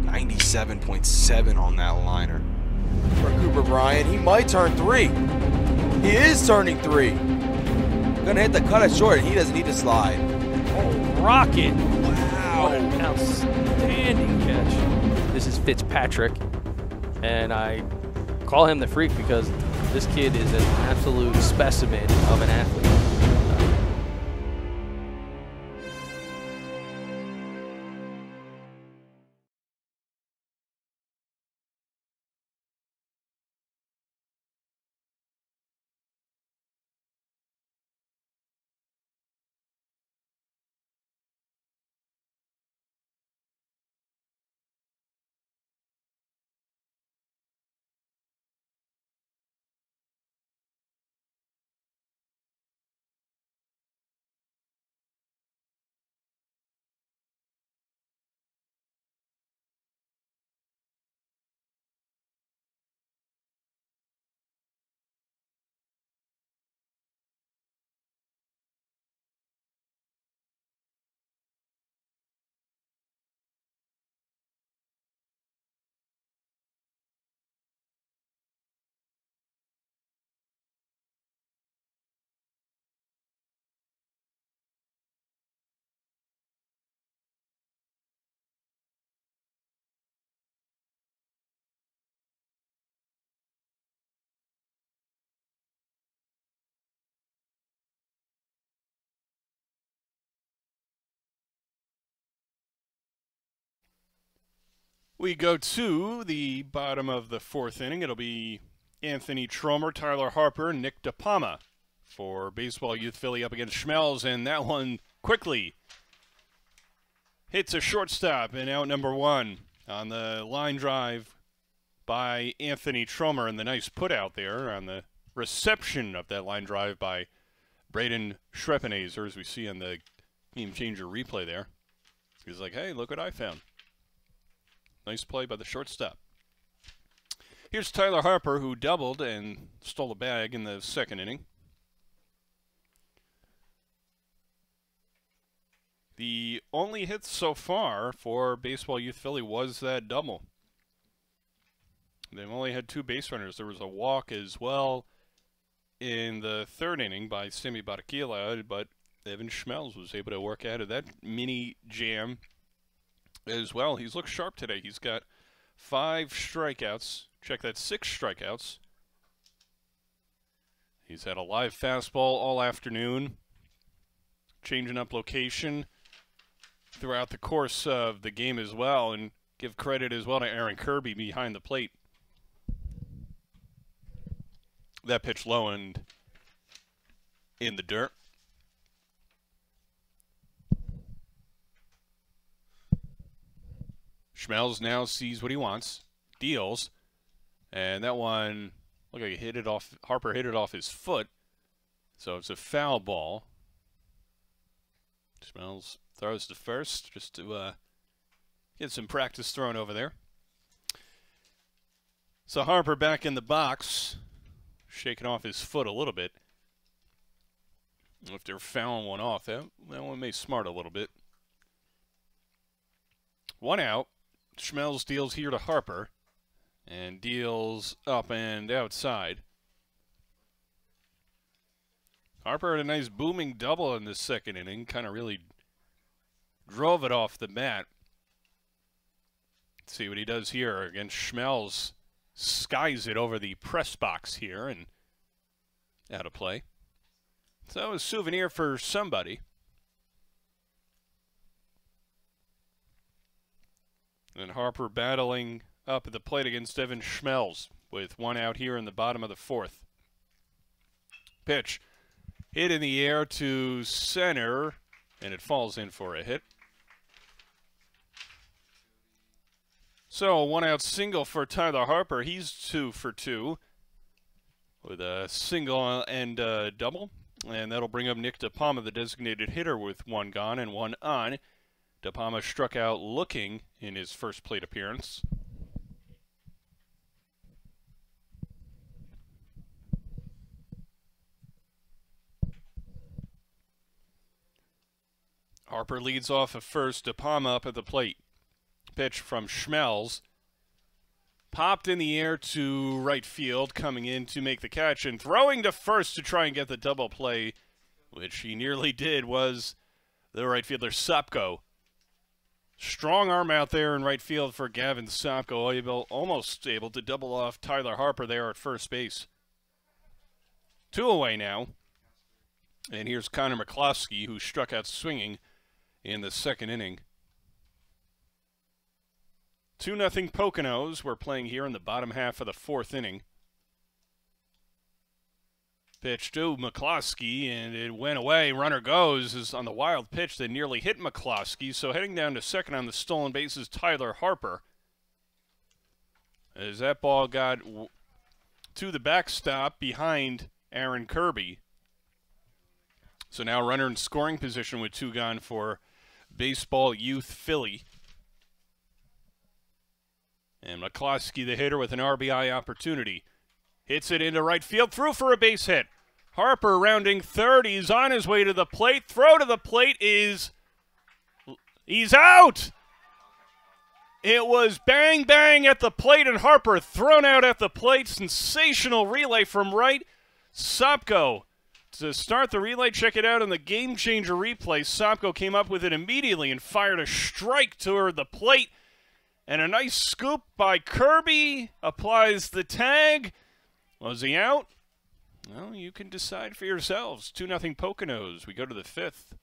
97.7 on that liner. For Cooper Bryan, he might turn 3. He is turning 3. Gonna hit the cut it short, and he doesn't need to slide. Oh, rocket. Wow. What an outstanding catch. This is Fitzpatrick, and I call him the freak because this kid is an absolute specimen of an athlete. We go to the bottom of the fourth inning. It'll be Anthony Tromer, Tyler Harper, Nick DePalma for Baseball Youth Philly up against Schmelz, and that one quickly hits a shortstop and out number 1 on the line drive by Anthony Tromer, and the nice put out there on the reception of that line drive by Braden Schrepenazer, as we see on the Gamechanger replay there. He's like, hey, look what I found. Nice play by the shortstop. Here's Tyler Harper, who doubled and stole a bag in the second inning. The only hit so far for Baseball Youth Philly was that double. They've only had 2 base runners. There was a walk as well in the third inning by Simi Batakila, but Evan Schmelz was able to work out of that mini jam as well. He's looked sharp today. He's got 5 strikeouts. Check that, 6 strikeouts. He's had a live fastball all afternoon, changing up location throughout the course of the game as well, and give credit as well to Aaron Kirby behind the plate. That pitch low and in the dirt. Schmelz now sees what he wants, deals, and that one, look like he hit it off, Harper hit it off his foot, so it's a foul ball. Schmelz throws to first just to get some practice thrown over there. So Harper back in the box, shaking off his foot a little bit. If they're fouling one off, that one may smart a little bit. 1 out. Schmelz deals here to Harper. and deals up and outside. Harper had a nice booming double in the second inning, kind of really drove it off the bat. Let's see what he does here against Schmelz. Skies it over the press box here and out of play. So a souvenir for somebody. And Harper battling up at the plate against Evan Schmelz with one out here in the bottom of the fourth. Pitch hit in the air to center, and it falls in for a hit. So a one-out single for Tyler Harper. He's 2 for 2 with a single and a double. And that'll bring up Nick DePalma, the designated hitter, with one gone and one on. DePalma struck out looking in his first plate appearance. Harper leads off at first, DePalma up at the plate. Pitch from Schmelz. Popped in the air to right field, coming in to make the catch, and throwing to first to try and get the double play, which he nearly did, was the right fielder Sopko. Strong arm out there in right field for Gavin Sopko, almost able to double off Tyler Harper there at first base. 2 away now. And here's Connor McCloskey, who struck out swinging in the second inning. 2-0 Poconos. We're playing here in the bottom half of the fourth inning. Pitch to McCloskey, and it went away. Runner goes is on the wild pitch that nearly hit McCloskey. So heading down to second on the stolen base is Tyler Harper. As that ball got to the backstop behind Aaron Kirby. So now runner in scoring position with 2 gone for Baseball Youth Philly. And McCloskey, the hitter, with an RBI opportunity. Hits it into right field, through for a base hit. Harper rounding third. He's on his way to the plate. Throw to the plate is... he's out! It was bang, bang at the plate, and Harper thrown out at the plate. Sensational relay from right. Sopko to start the relay. Check it out in the Gamechanger replay. Sopko came up with it immediately and fired a strike toward the plate. And a nice scoop by Kirby. Applies the tag. Was he out? Well, you can decide for yourselves. 2-0 Poconos. We go to the fifth.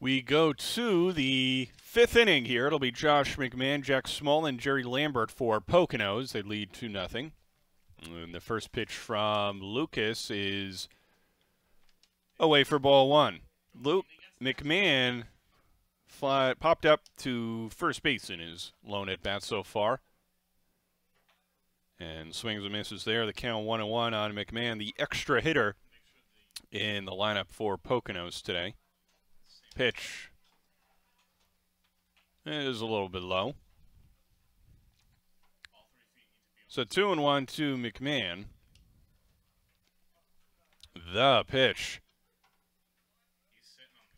We go to the 5th inning here. It'll be Josh McMahon, Jack Small, and Jerry Lambert for Poconos. They lead 2-0. And the first pitch from Lucas is away for ball 1. Luke McMahon popped up to first base in his lone at-bat so far. And swings and misses there. The count 1-1 on McMahon, the extra hitter in the lineup for Poconos today. Pitch is a little bit low. So 2-1 to McMahon. The pitch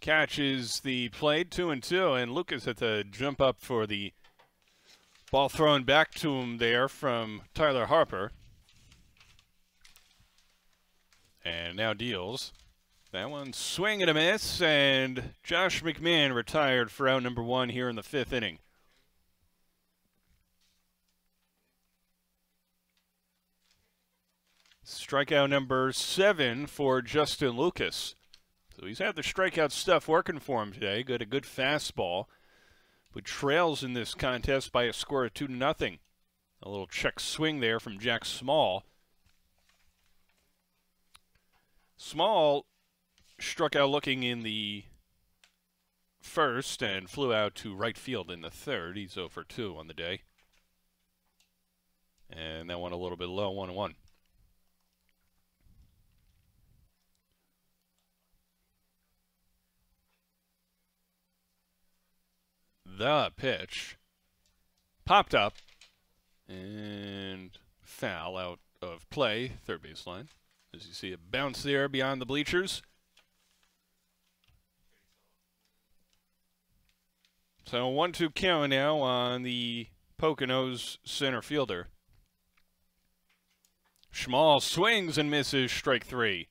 catches the plate, 2-2, and Lucas had to jump up for the ball thrown back to him there from Tyler Harper. And now deals. That one swing and a miss, and Josh McMahon retired for out number 1 here in the 5th inning. Strikeout number 7 for Justin Lucas. So he's had the strikeout stuff working for him today. Got a good fastball, but trails in this contest by a score of 2-0. A little check swing there from Jack Small. Small struck out looking in the 1st and flew out to right field in the 3rd. He's 0 for 2 on the day. And that one a little bit low, 1-1. The pitch popped up and foul out of play, third baseline. As you see it bounce there beyond the bleachers. So 1-2 count now on the Poconos center fielder. Small swings and misses, strike 3.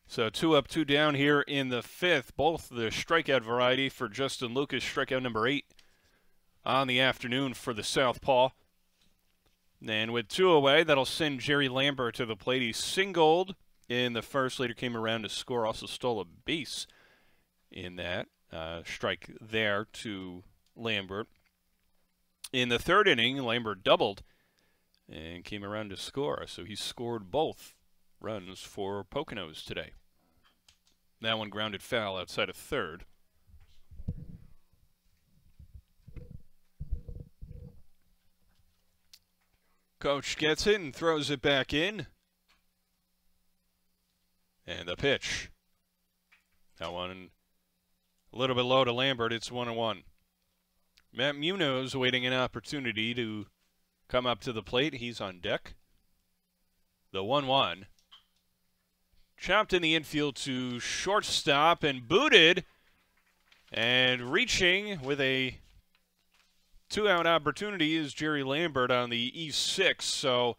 So 2 up, 2 down here in the 5th. Both the strikeout variety for Justin Lucas, strikeout number 8 on the afternoon for the Southpaw. And with 2 away, that'll send Jerry Lambert to the plate. He singled in the 1st, later came around to score, also stole a base in that. Strike there to Lambert. In the 3rd inning, Lambert doubled and came around to score. So he scored both runs for Poconos today. That one grounded foul outside of 3rd. Coach gets it and throws it back in. And the pitch. That one a little bit low to Lambert. It's 1-1. Matt Munoz waiting an opportunity to come up to the plate. He's on deck. The 1-1. Chopped in the infield to shortstop and booted. And reaching with a 2-out opportunity is Jerry Lambert on the E6. So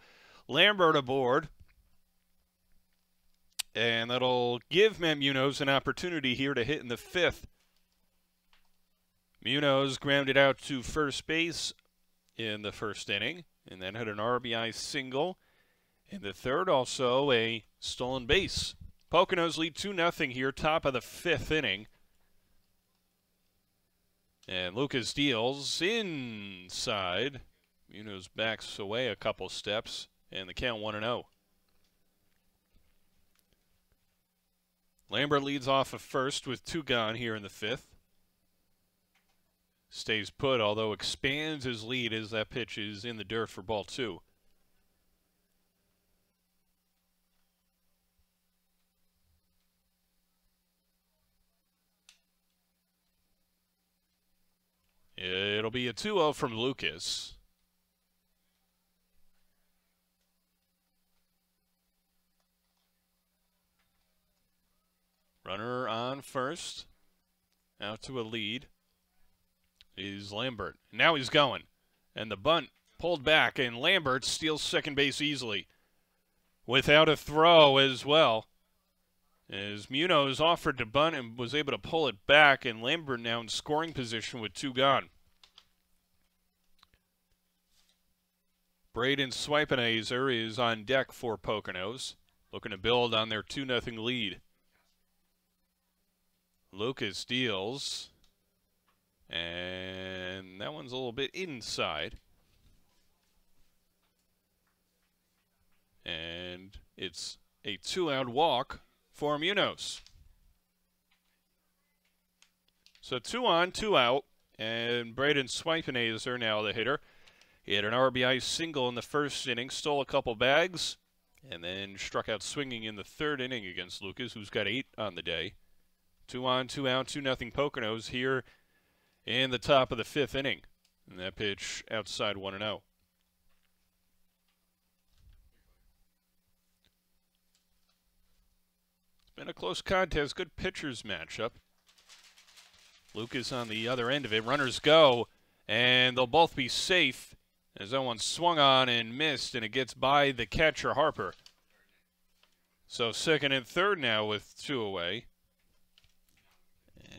Lambert aboard. And that'll give Matt Munoz an opportunity here to hit in the 5th. Munoz grounded out to first base in the 1st inning, and then had an RBI single. In the 3rd, also a stolen base. Poconos lead 2-0 here, top of the 5th inning. And Lucas deals inside. Munoz backs away a couple steps, and the count 1-0. Lambert leads off of 1st with 2 gone here in the 5th. Stays put, although expands his lead as that pitch is in the dirt for ball 2. It'll be a 2-0 from Lucas. Runner on 1st. Out to a lead is Lambert. Now he's going. And the bunt pulled back, and Lambert steals second base easily. Without a throw as well. As Munoz offered to bunt and was able to pull it back, and Lambert now in scoring position with 2 gone. Braden Swipenazer is on deck for Poconos, looking to build on their 2-0 lead. Lucas deals. And that one's a little bit inside. And it's a 2-out walk for Munoz. So 2 on, 2 out, and Braden Swipenazer now the hitter. He had an RBI single in the first inning, stole a couple bags, and then struck out swinging in the third inning against Lucas, who's got 8 on the day. 2 on, 2 out, 2-0 Poconos here in the top of the 5th inning. And that pitch outside 1-0. It's been a close contest, good pitchers matchup. Lucas on the other end of it. Runners go, and they'll both be safe as that one swung on and missed, and it gets by the catcher, Harper. So second and third now with 2 away.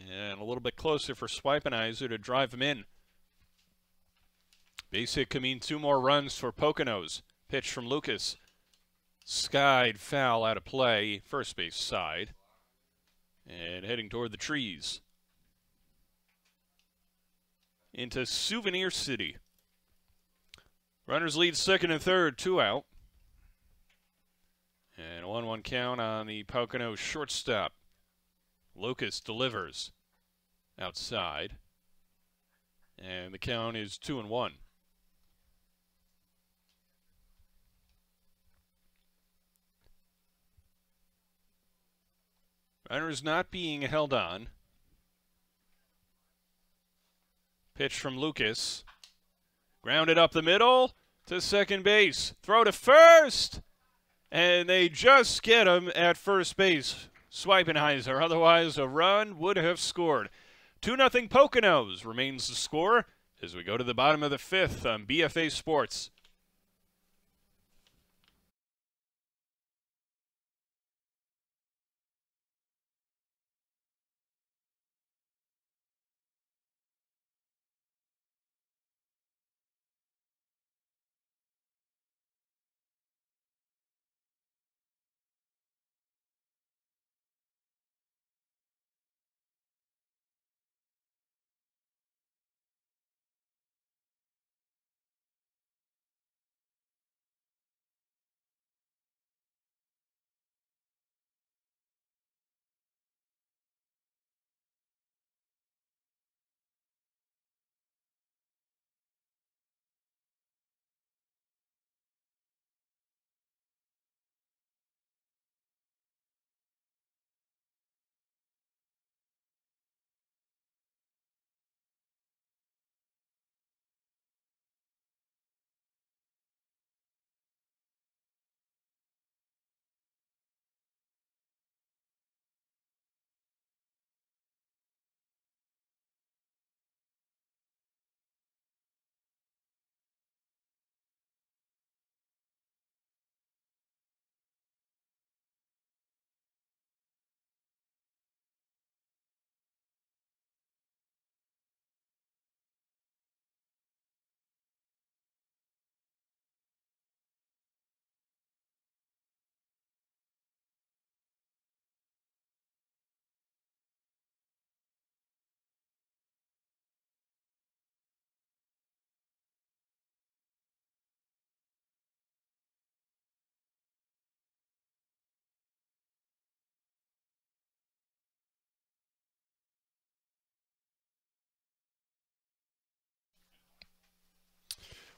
And a little bit closer for Swipenazer to drive him in. Base hit could mean 2 more runs for Poconos. Pitch from Lucas. Skied foul out of play, first base side. And heading toward the trees. Into Souvenir City. Runners lead second and third, 2 out. And a 1-1 count on the Poconos shortstop. Lucas delivers outside. And the count is 2-1. Runners not being held on. Pitch from Lucas. Grounded up the middle to second base. Throw to first. And they just get him at first base. Swipenazer. Otherwise, a run would have scored. 2-0 Poconos remains the score as we go to the bottom of the 5th on BFA Sports.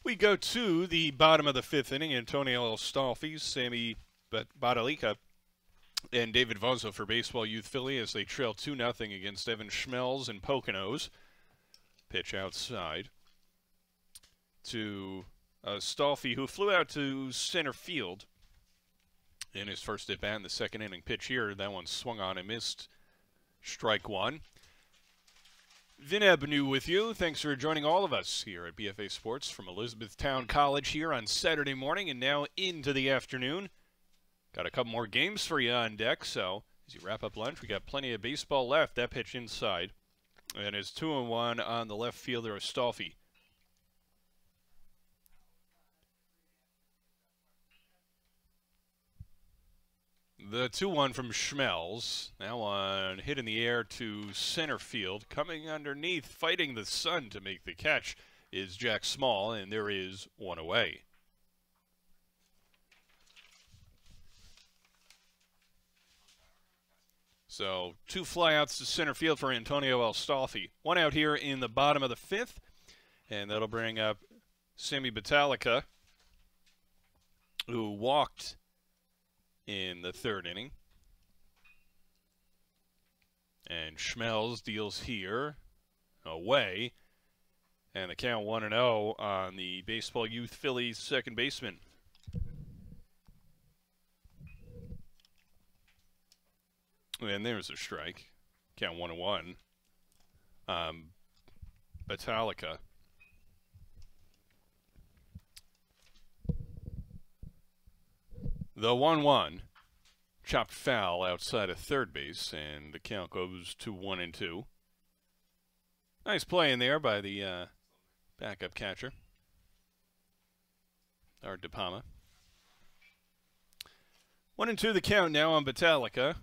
We go to the bottom of the 5th inning. Antonio Stolfi, Sammy Badalika, and David Vozzo for Baseball Youth Philly as they trail 2-0 against Evan Schmelz and Poconos. Pitch outside to Stolfi, who flew out to center field in his first at bat in the second inning. Pitch here, that one swung on and missed. Strike 1. Vin Abneu with you. Thanks for joining all of us here at BFA Sports from Elizabethtown College here on Saturday morning and now into the afternoon. Got a couple more games for you on deck, so as you wrap up lunch, we got plenty of baseball left. That pitch inside. And it's 2-1 on the left fielder, Stolfi. The 2-1 from Schmelz. Now on hit in the air to center field. Coming underneath, fighting the sun to make the catch is Jack Small, and there is one away. So 2 flyouts to center field for Antonio Elstolfi. 1 out here in the bottom of the 5th, and that'll bring up Sammy Batalica, who walked in the 3rd inning. And Schmelz deals here, away, and the count 1-0 on the Baseball Youth Phillies second baseman. And there's a strike. Count 1-1. Batalica. The 1-1 chopped foul outside of third base, and the count goes to 1-2. Nice play in there by the backup catcher, Art DePalma. 1-2 the count now on Batalica.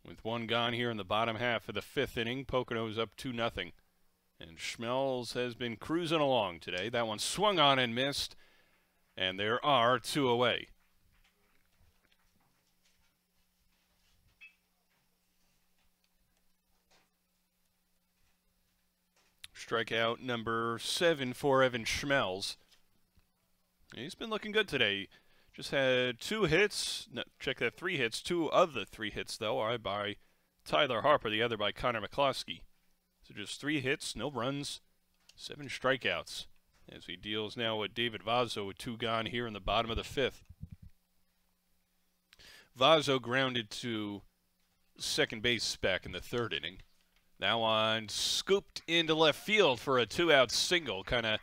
With 1 gone here in the bottom half of the 5th inning, Poconos up 2-0. And Schmelz has been cruising along today. That one swung on and missed, and there are 2 away. Strikeout number 7 for Evan Schmelz. He's been looking good today. Just had 2 hits. No, check that, 3 hits. 2 of the 3 hits, though, are by Tyler Harper, the other by Connor McCloskey. So just 3 hits, no runs, 7 strikeouts. As he deals now with David Vazzo with 2 gone here in the bottom of the 5th. Vazzo grounded to second base back in the 3rd inning. That one scooped into left field for a 2-out single. Kind of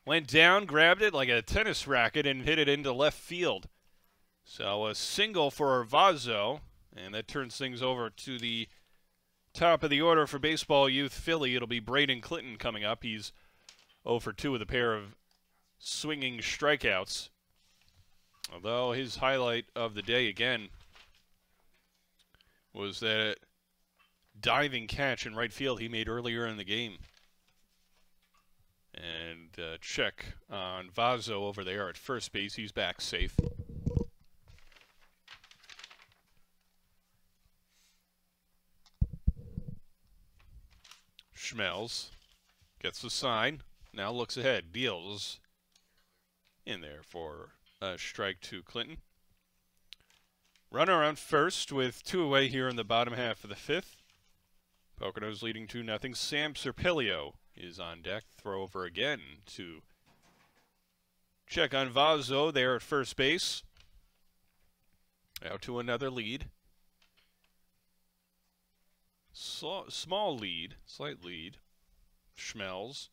went down, grabbed it like a tennis racket, and hit it into left field. So a single for Vazzo, and that turns things over to the top of the order for Baseball Youth Philly. It'll be Braden Clinton coming up. He's 0 for 2 with a pair of swinging strikeouts. Although his highlight of the day, again, was that diving catch in right field he made earlier in the game. And check on Vazzo over there at first base. He's back safe. Schmelz gets the sign. Now looks ahead. Deals in there for a strike to Clinton. Runner on first with 2 away here in the bottom half of the 5th. Poconos leading 2-0. Sam Serpilio is on deck. Throw over again to check on Vazzo there at first base. Out to another lead. Small lead, slight lead. Schmelz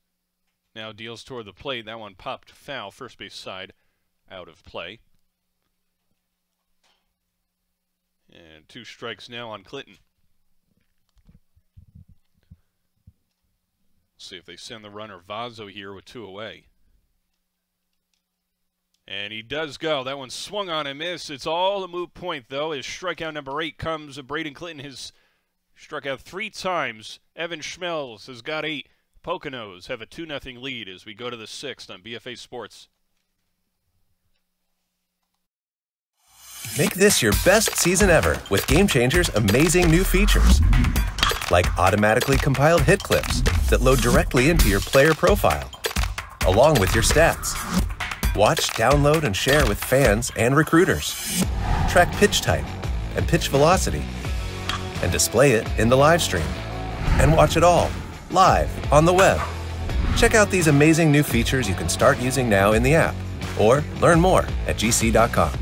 now deals toward the plate. That one popped foul, first base side, out of play. And 2 strikes now on Clinton. See if they send the runner Vazzo here with 2 away. And he does go. That one swung on and missed. It's all a moot point, though, as strikeout number 8 comes. Braden Clinton has struck out 3 times. Evan Schmelz has got 8. Poconos have a 2-0 lead as we go to the 6th on BFA Sports. Make this your best season ever with Gamechanger's amazing new features. Like automatically compiled hit clips that load directly into your player profile, along with your stats. Watch, download, and share with fans and recruiters. Track pitch type and pitch velocity, and display it in the live stream. And watch it all, live, on the web. Check out these amazing new features you can start using now in the app, or learn more at gc.com.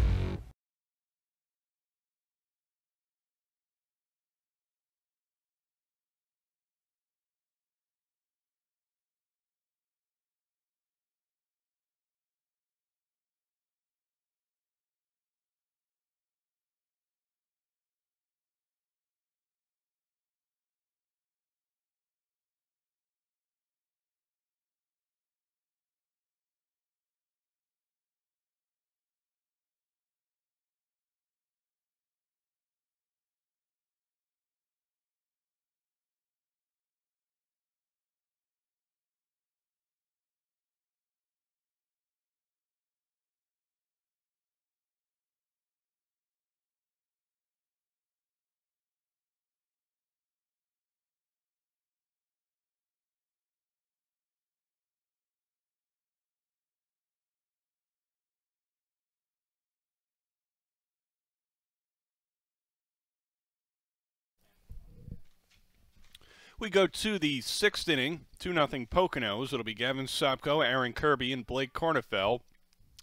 We go to the 6th inning, 2-0 Poconos. It'll be Gavin Sopko, Aaron Kirby, and Blake Cornefell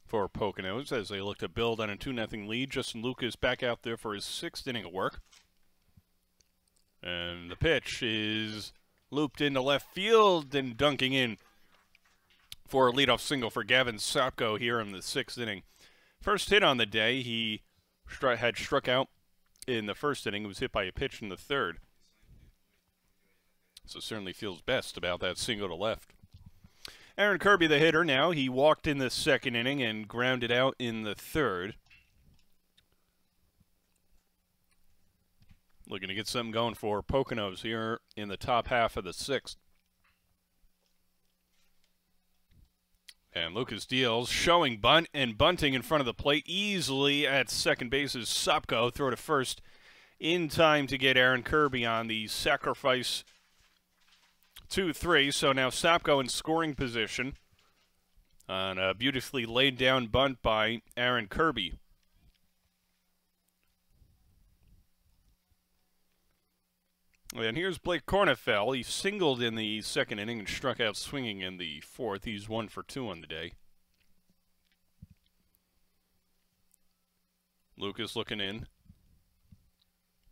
for Poconos as they look to build on a 2-0 lead. Justin Lucas back out there for his 6th inning of work. And the pitch is looped into left field and dunking in for a leadoff single for Gavin Sopko here in the 6th inning. First hit on the day, he had struck out in the 1st inning. It was hit by a pitch in the 3rd. So certainly feels best about that single to left. Aaron Kirby, the hitter now. He walked in the 2nd inning and grounded out in the 3rd. Looking to get something going for Poconos here in the top half of the 6th. And Lucas deals, showing bunt and bunting in front of the plate easily at second base as Sopko throw to first in time to get Aaron Kirby on the sacrifice 2-3. So now Sopko in scoring position on a beautifully laid down bunt by Aaron Kirby. And here's Blake Cornefell. He singled in the 2nd inning and struck out swinging in the 4th. He's 1 for 2 on the day. Lucas looking in.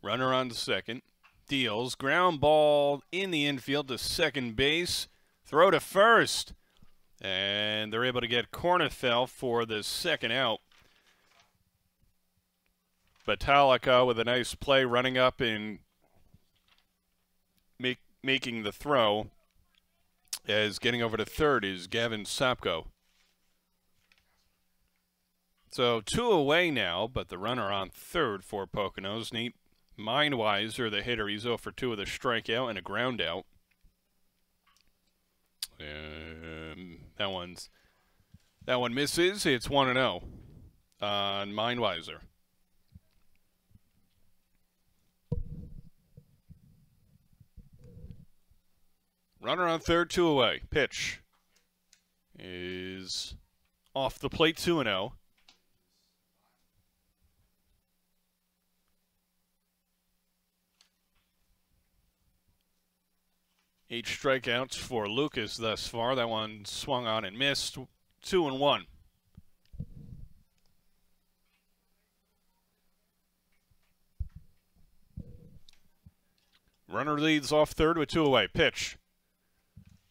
Runner on to second. Deals. Ground ball in the infield to second base. Throw to first. And they're able to get Cornefell for the 2nd out. Batalica with a nice play running up and making the throw, as getting over to 3rd is Gavin Sopko. So 2 away now, but the runner on 3rd for Poconos. Nate Mindwiser, the hitter, he's 0 for 2 with a strikeout and a ground out. That one misses. It's 1-0 on Mindwiser. Runner on 3rd, 2 away. Pitch is off the plate, 2-0. Eight strikeouts for Lucas thus far. That one swung on and missed. 2-1. Runner leads off 3rd with 2 away. Pitch.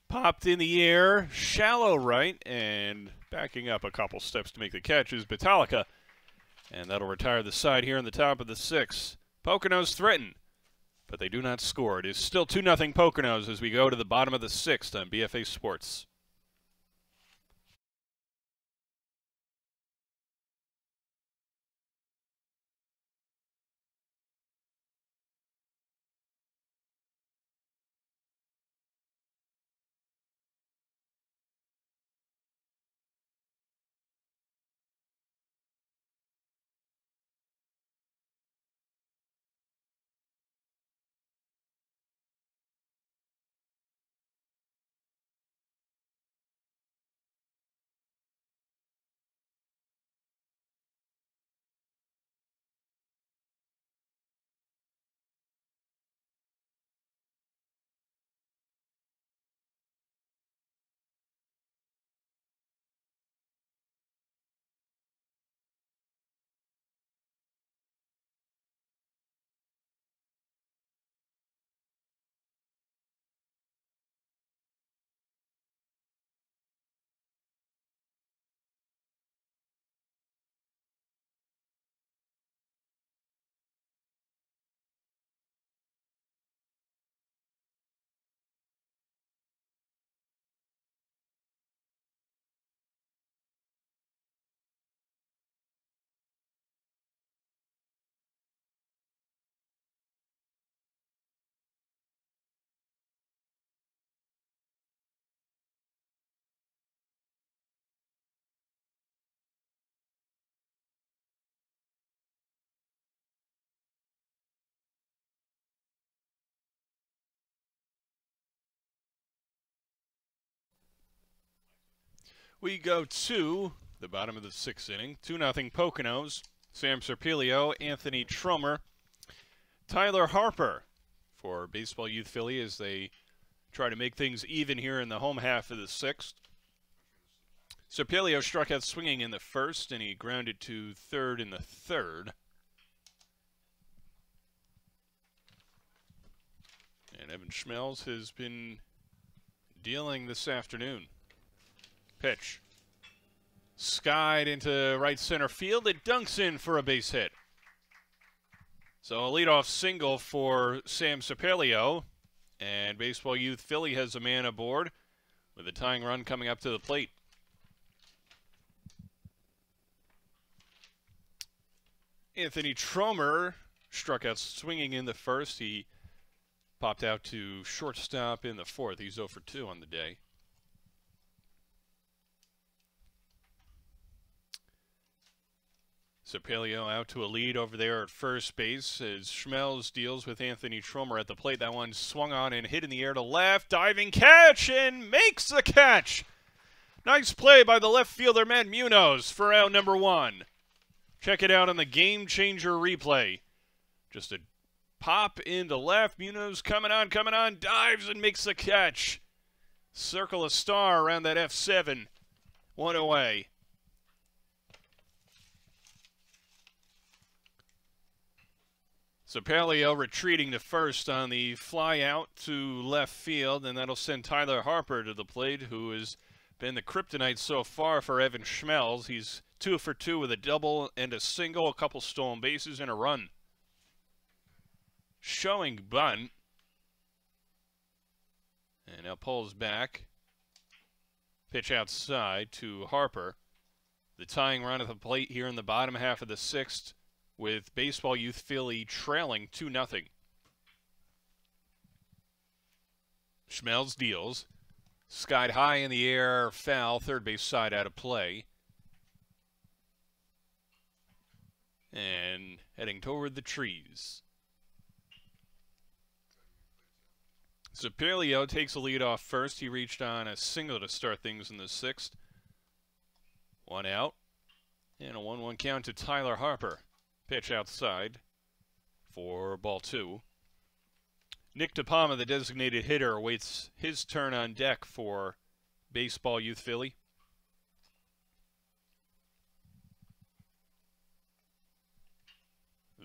Popped in the air, shallow right, and backing up a couple steps to make the catch is Batalica. And that'll retire the side here in the top of the 6th. Poconos threaten, but they do not score. It is still 2-0 Poconos as we go to the bottom of the 6th on BFA Sports. We go to the bottom of the 6th inning. 2-0 Poconos. Sam Serpilio, Anthony Trummer, Tyler Harper for Baseball Youth Philly as they try to make things even here in the home half of the 6th. Serpilio struck out swinging in the 1st, and he grounded to 3rd in the 3rd. And Evan Schmelz has been dealing this afternoon. Pitch. Skied into right center field. It dunks in for a base hit. So a leadoff single for Sam Serpilio. And Baseball Youth Philly has a man aboard with a tying run coming up to the plate. Anthony Tromer struck out swinging in the 1st. He popped out to shortstop in the 4th. He's 0 for 2 on the day. Serpilio out to a lead over there at first base as Schmelz deals with Anthony Tromer at the plate. That one swung on and hit in the air to left. Diving catch and makes the catch. Nice play by the left fielder, Matt Munoz, for out number 1. Check it out on the Gamechanger replay. Just a pop into left. Munoz coming on, dives and makes the catch. Circle a star around that F7. 1 away. Serpilio retreating to first on the fly out to left field, and that'll send Tyler Harper to the plate, who has been the kryptonite so far for Evan Schmelz. He's 2 for 2 with a double and a single, a couple stolen bases, and a run. Showing bunt. And now pulls back. Pitch outside to Harper. The tying run at the plate here in the bottom half of the 6th, with Baseball Youth Philly trailing 2-0. Schmelz deals. Skied high in the air, foul, third base side out of play. And heading toward the trees. Serpilio takes a lead off first. He reached on a single to start things in the 6th. 1 out. And a 1-1 count to Tyler Harper. Pitch outside for ball 2. Nick DePalma, the designated hitter, awaits his turn on deck for Baseball Youth Philly.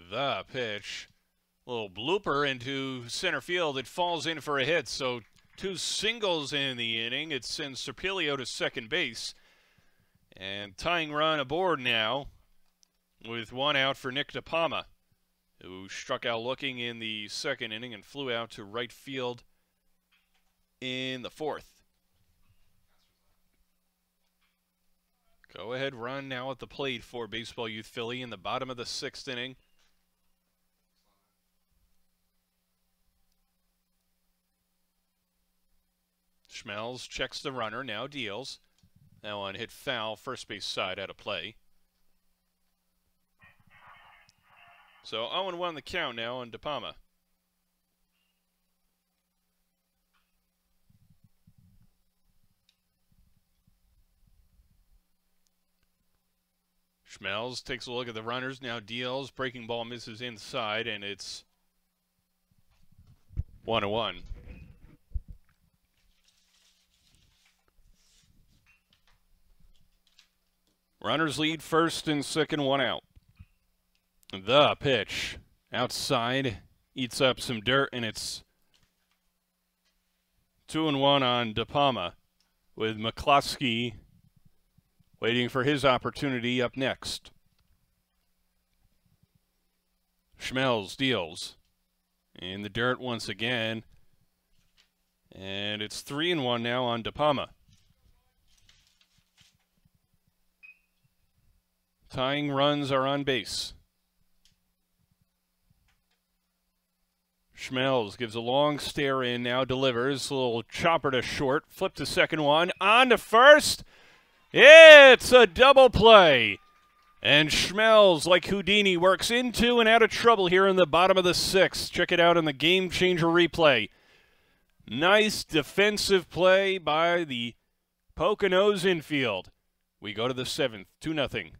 The pitch. Little blooper into center field. It falls in for a hit. So 2 singles in the inning. It sends Serpilio to second base. And tying run aboard now, with 1 out for Nick DePalma, who struck out looking in the 2nd inning and flew out to right field in the 4th. Go-ahead run now at the plate for Baseball Youth Philly in the bottom of the 6th inning. Schmelz checks the runner, now deals. That one hit foul, first base side out of play. So 0-1 the count now on DePalma. Schmelz takes a look at the runners, now deals. Breaking ball misses inside, and it's 1-1. Runners lead first and second, 1 out. The pitch outside, eats up some dirt, and it's 2-1 on DePalma, with McCloskey waiting for his opportunity up next. Schmelz deals in the dirt once again, and it's 3-1 now on DePalma. Tying runs are on base. Schmelz gives a long stare in, now delivers. A little chopper to short, flip to second one, on to first. It's a double play. And Schmelz, like Houdini, works into and out of trouble here in the bottom of the 6th. Check it out in the Gamechanger replay. Nice defensive play by the Poconos infield. We go to the 7th, 2-0.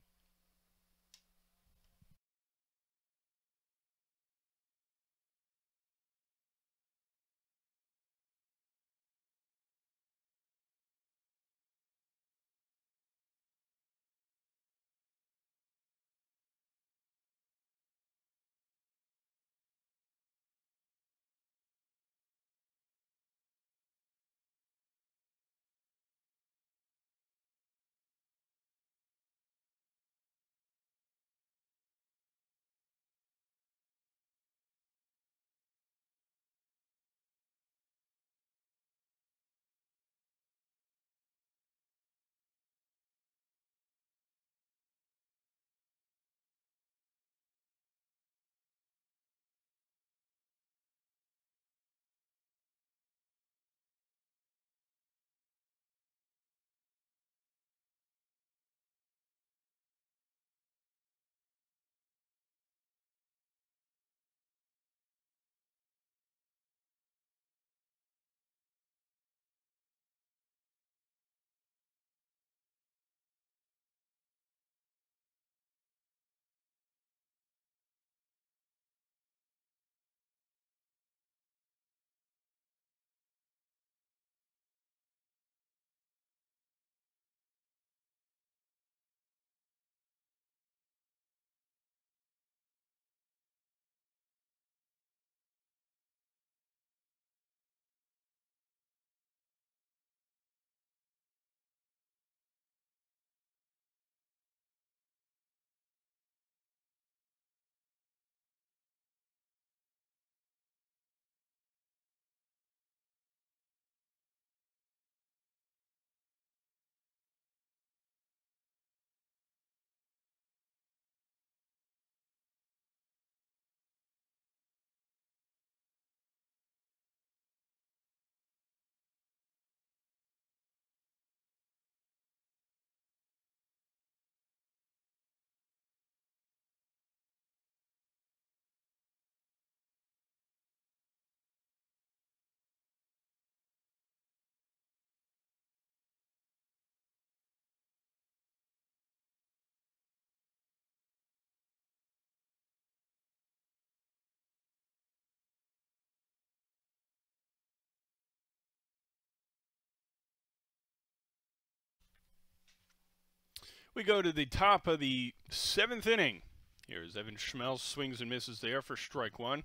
We go to the top of the 7th inning. Here's Evan Schmelz, swings and misses there for strike one.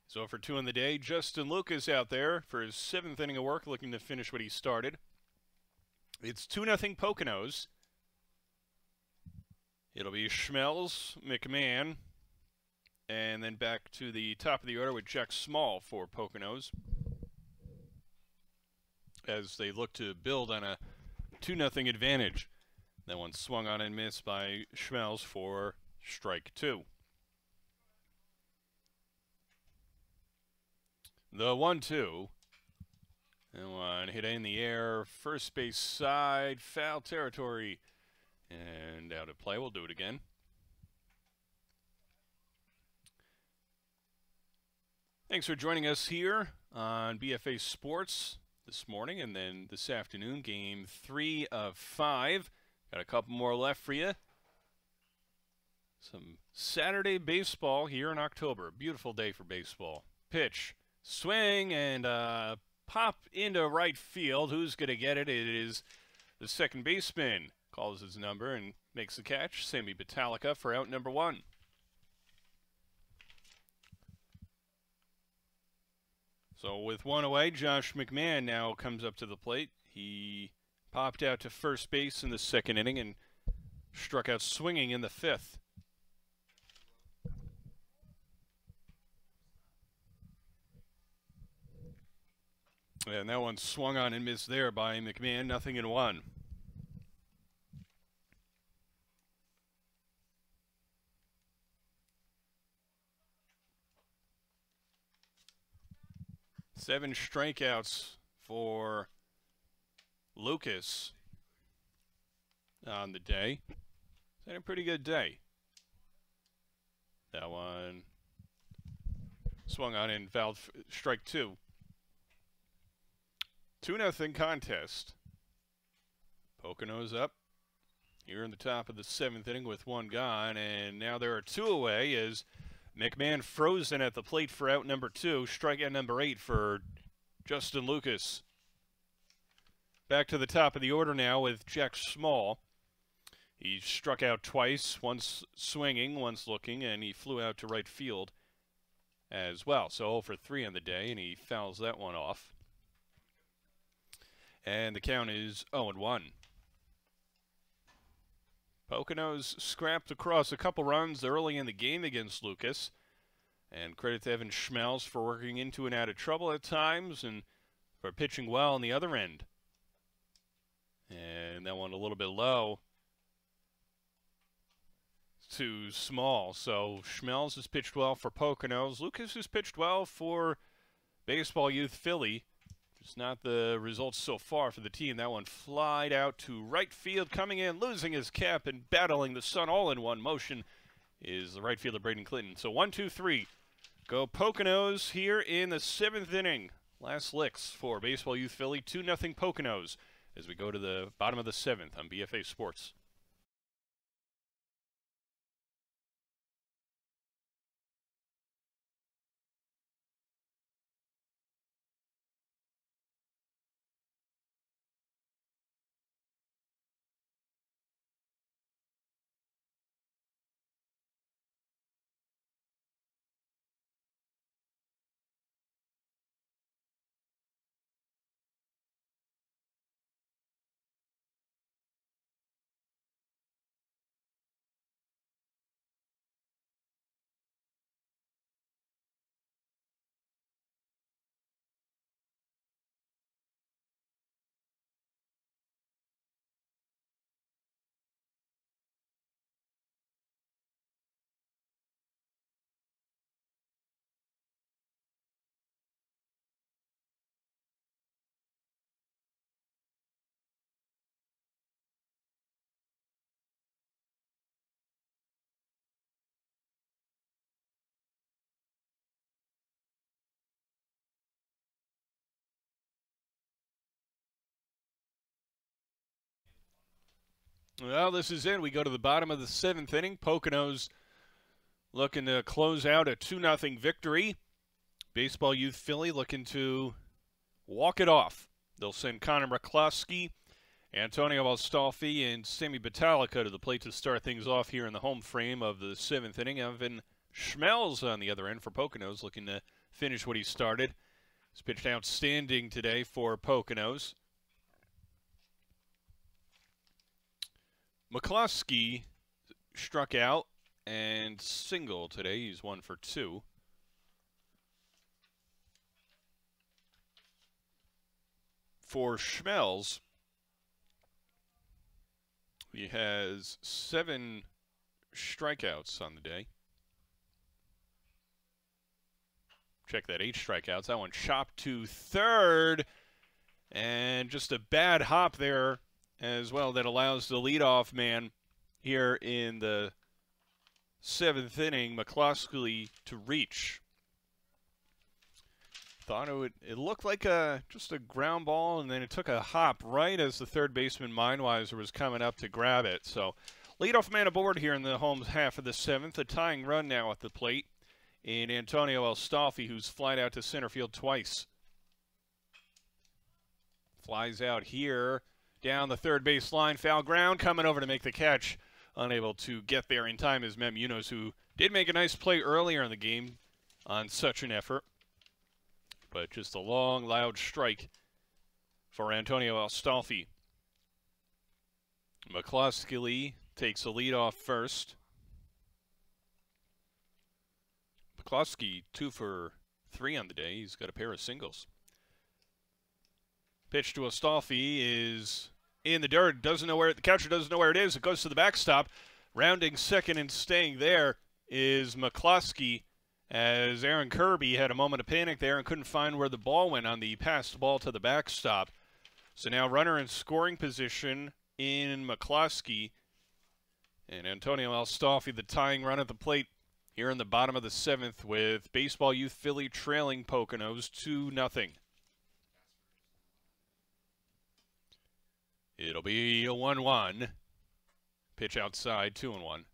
He's 0 for 2 on the day. Justin Lucas out there for his 7th inning of work, looking to finish what he started. It's 2-0 Poconos. It'll be Schmelz, McMahon, and then back to the top of the order with Jack Small for Poconos, as they look to build on a 2-0 advantage. That one swung on and missed by Schmelz for strike two. The 1-2. And one hit in the air, first base side, foul territory, and out of play. We'll do it again. Thanks for joining us here on BFA Sports this morning, and then this afternoon, game 3 of 5. Got a couple more left for you. Some Saturday baseball here in October. Beautiful day for baseball. Pitch, swing, and pop into right field. Who's going to get it? It is the second baseman. Calls his number and makes the catch. Sammy Batalika for out number 1. So with one away, Josh McMahon now comes up to the plate. He popped out to first base in the 2nd inning and struck out swinging in the 5th. And that one swung on and missed there by McMahon, 0-1. Seven strikeouts for Lucas on the day. It's a pretty good day. That one swung on and fouled, strike 2. 2-0 contest. Poconos up here in the top of the 7th inning with one gone, and now there are 2 away as McMahon frozen at the plate for out number 2, strikeout number 8 for Justin Lucas. Back to the top of the order now with Jack Small. He struck out twice, once swinging, once looking, and he flew out to right field as well. So 0 for 3 on the day, and he fouls that one off. And the count is 0-1. Poconos scrapped across a couple runs early in the game against Lucas. And credit to Evan Schmelz for working into and out of trouble at times and for pitching well on the other end. And that one a little bit low. Too small. So Schmelz has pitched well for Poconos. Lucas has pitched well for Baseball Youth Philly. Just not the results so far for the team. That one flied out to right field, coming in, losing his cap, and battling the sun all in one motion is the right fielder Braden Clinton. So 1-2-3. Go Poconos here in the 7th inning. Last licks for Baseball Youth Philly. 2-0 Poconos as we go to the bottom of the 7th on BFA Sports. Well, this is it. We go to the bottom of the 7th inning. Poconos looking to close out a 2-0 victory. Baseball Youth Philly looking to walk it off. They'll send Connor McCloskey Antonio Astolfi and Sammy Batalica to the plate to start things off here in the home frame of the 7th inning. Evan Schmelz on the other end for Poconos, looking to finish what he started. He's pitched outstanding today for Poconos. McCluskey struck out and single today. He's 1 for 2. For Schmelz, he has 7 strikeouts on the day. Check that, 8 strikeouts. That one chopped to third. And just a bad hop there as well that allows the leadoff man here in the 7th inning, McCluskey, to reach. Thought it looked like just a ground ball, and then it took a hop right as the third baseman Mindwiser was coming up to grab it. So leadoff man aboard here in the home half of the 7th. A tying run now at the plate in Antonio Astolfi, who's flied out to center field twice. Flies out here down the third base line, foul ground, coming over to make the catch. Unable to get there in time is Mem Munoz, who did make a nice play earlier in the game on such an effort. But just a long, loud strike for Antonio Astolfi. McCluskey takes the lead off first. McCluskey 2 for 3 on the day. He's got a pair of singles. Pitch to Astolfi is in the dirt. Doesn't know where the catcher doesn't know where it is. It goes to the backstop. Rounding second and staying there is McCluskey, as Aaron Kirby had a moment of panic there and couldn't find where the ball went on the passed ball to the backstop. So now runner in scoring position in McCluskey, and Antonio Astolfi, the tying run at the plate here in the bottom of the 7th, with Baseball Youth Philly trailing Poconos 2-0. It'll be a 1-1. Pitch outside, 2-1.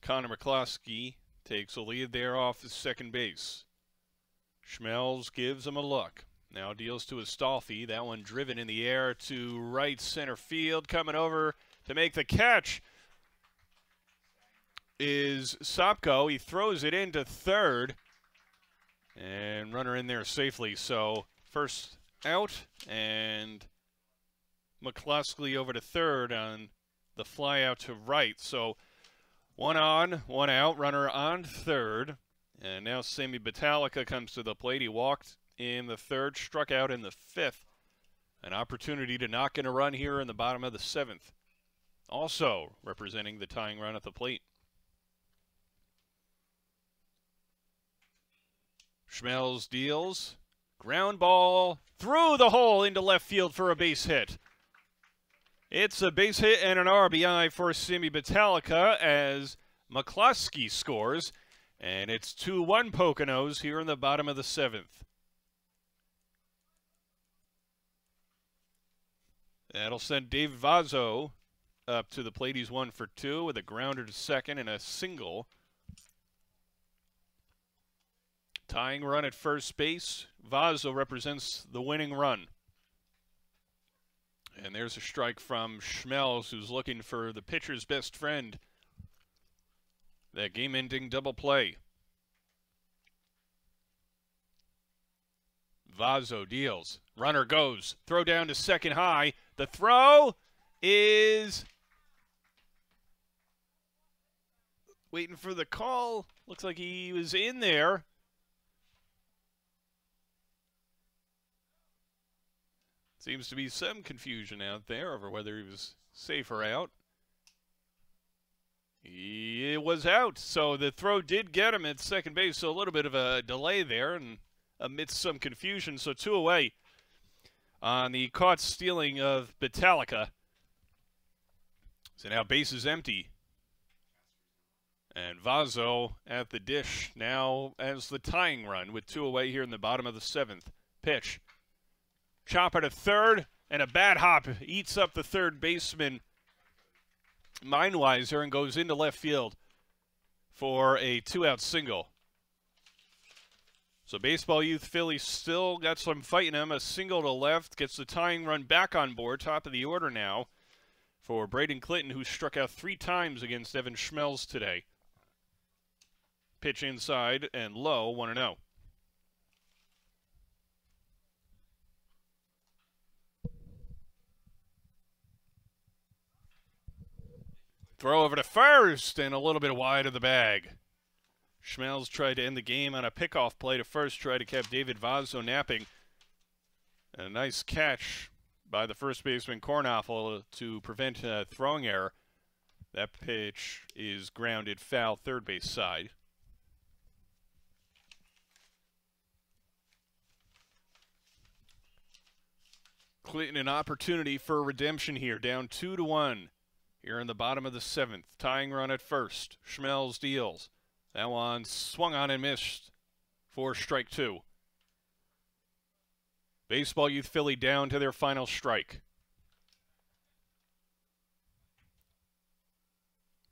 Connor McCluskey takes a lead there off the second base. Schmelz gives him a look. Now deals to Astolfi. That one driven in the air to right center field. Coming over to make the catch is Sopko. He throws it into third. And runner in there safely. So first out, and McCluskey over to third on the fly out to right. So 1 on, 1 out, runner on third. And now Sammy Batalica comes to the plate. He walked in the 3rd, struck out in the 5th. An opportunity to knock in a run here in the bottom of the 7th. Also representing the tying run at the plate. Schmelz deals. Ground ball through the hole into left field for a base hit. It's a base hit and an RBI for Sammy Batalica as McCluskey scores. And it's 2-1 Poconos here in the bottom of the 7th. That'll send Dave Vazzo up to the plate. He's 1 for 2 with a grounder to second and a single. Tying run at first base. Vazzo represents the winning run. And there's a strike from Schmelz, who's looking for the pitcher's best friend. That game-ending double play. Vazzo deals. Runner goes. Throw down to second high. The throw is waiting for the call. Looks like he was in there. Seems to be some confusion out there over whether he was safe or out. He was out, so the throw did get him at second base, so a little bit of a delay there and amidst some confusion. So 2 away on the caught stealing of Batalica. So now base is empty. And Vazzo at the dish now as the tying run with 2 away here in the bottom of the 7th. Pitch. Chopper to third, and a bad hop eats up the third baseman, Mindwiser, and goes into left field for a 2-out single. So Baseball Youth Philly still got some fight in them. A single to left gets the tying run back on board. Top of the order now for Braden Clinton, who struck out 3 times against Evan Schmelz today. Pitch inside and low, 1-0. Throw over to first and a little bit wide of the bag. Schmelz tried to end the game on a pickoff play to first, tried to keep David Vazzo napping. And a nice catch by the first baseman Kornoffel to prevent a throwing error. That pitch is grounded foul, third base side. Clinton an opportunity for redemption here, down 2-1 here in the bottom of the 7th. Tying run at first. Schmelz deals. That one swung on and missed for strike 2. Baseball Youth Philly down to their final strike.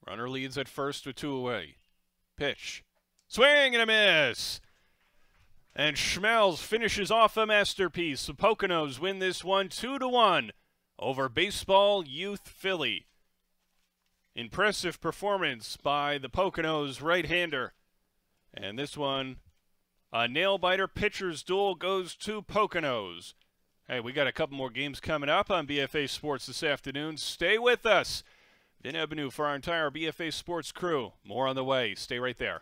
Runner leads at first with 2 away. Pitch. Swing and a miss. And Schmelz finishes off a masterpiece. The Poconos win this one 2-1 over Baseball Youth Philly. Impressive performance by the Poconos right-hander. And this one, a nail-biter pitcher's duel goes to Poconos. Hey, we got a couple more games coming up on BFA Sports this afternoon. Stay with us. Vin Ebenu for our entire BFA Sports crew. More on the way. Stay right there.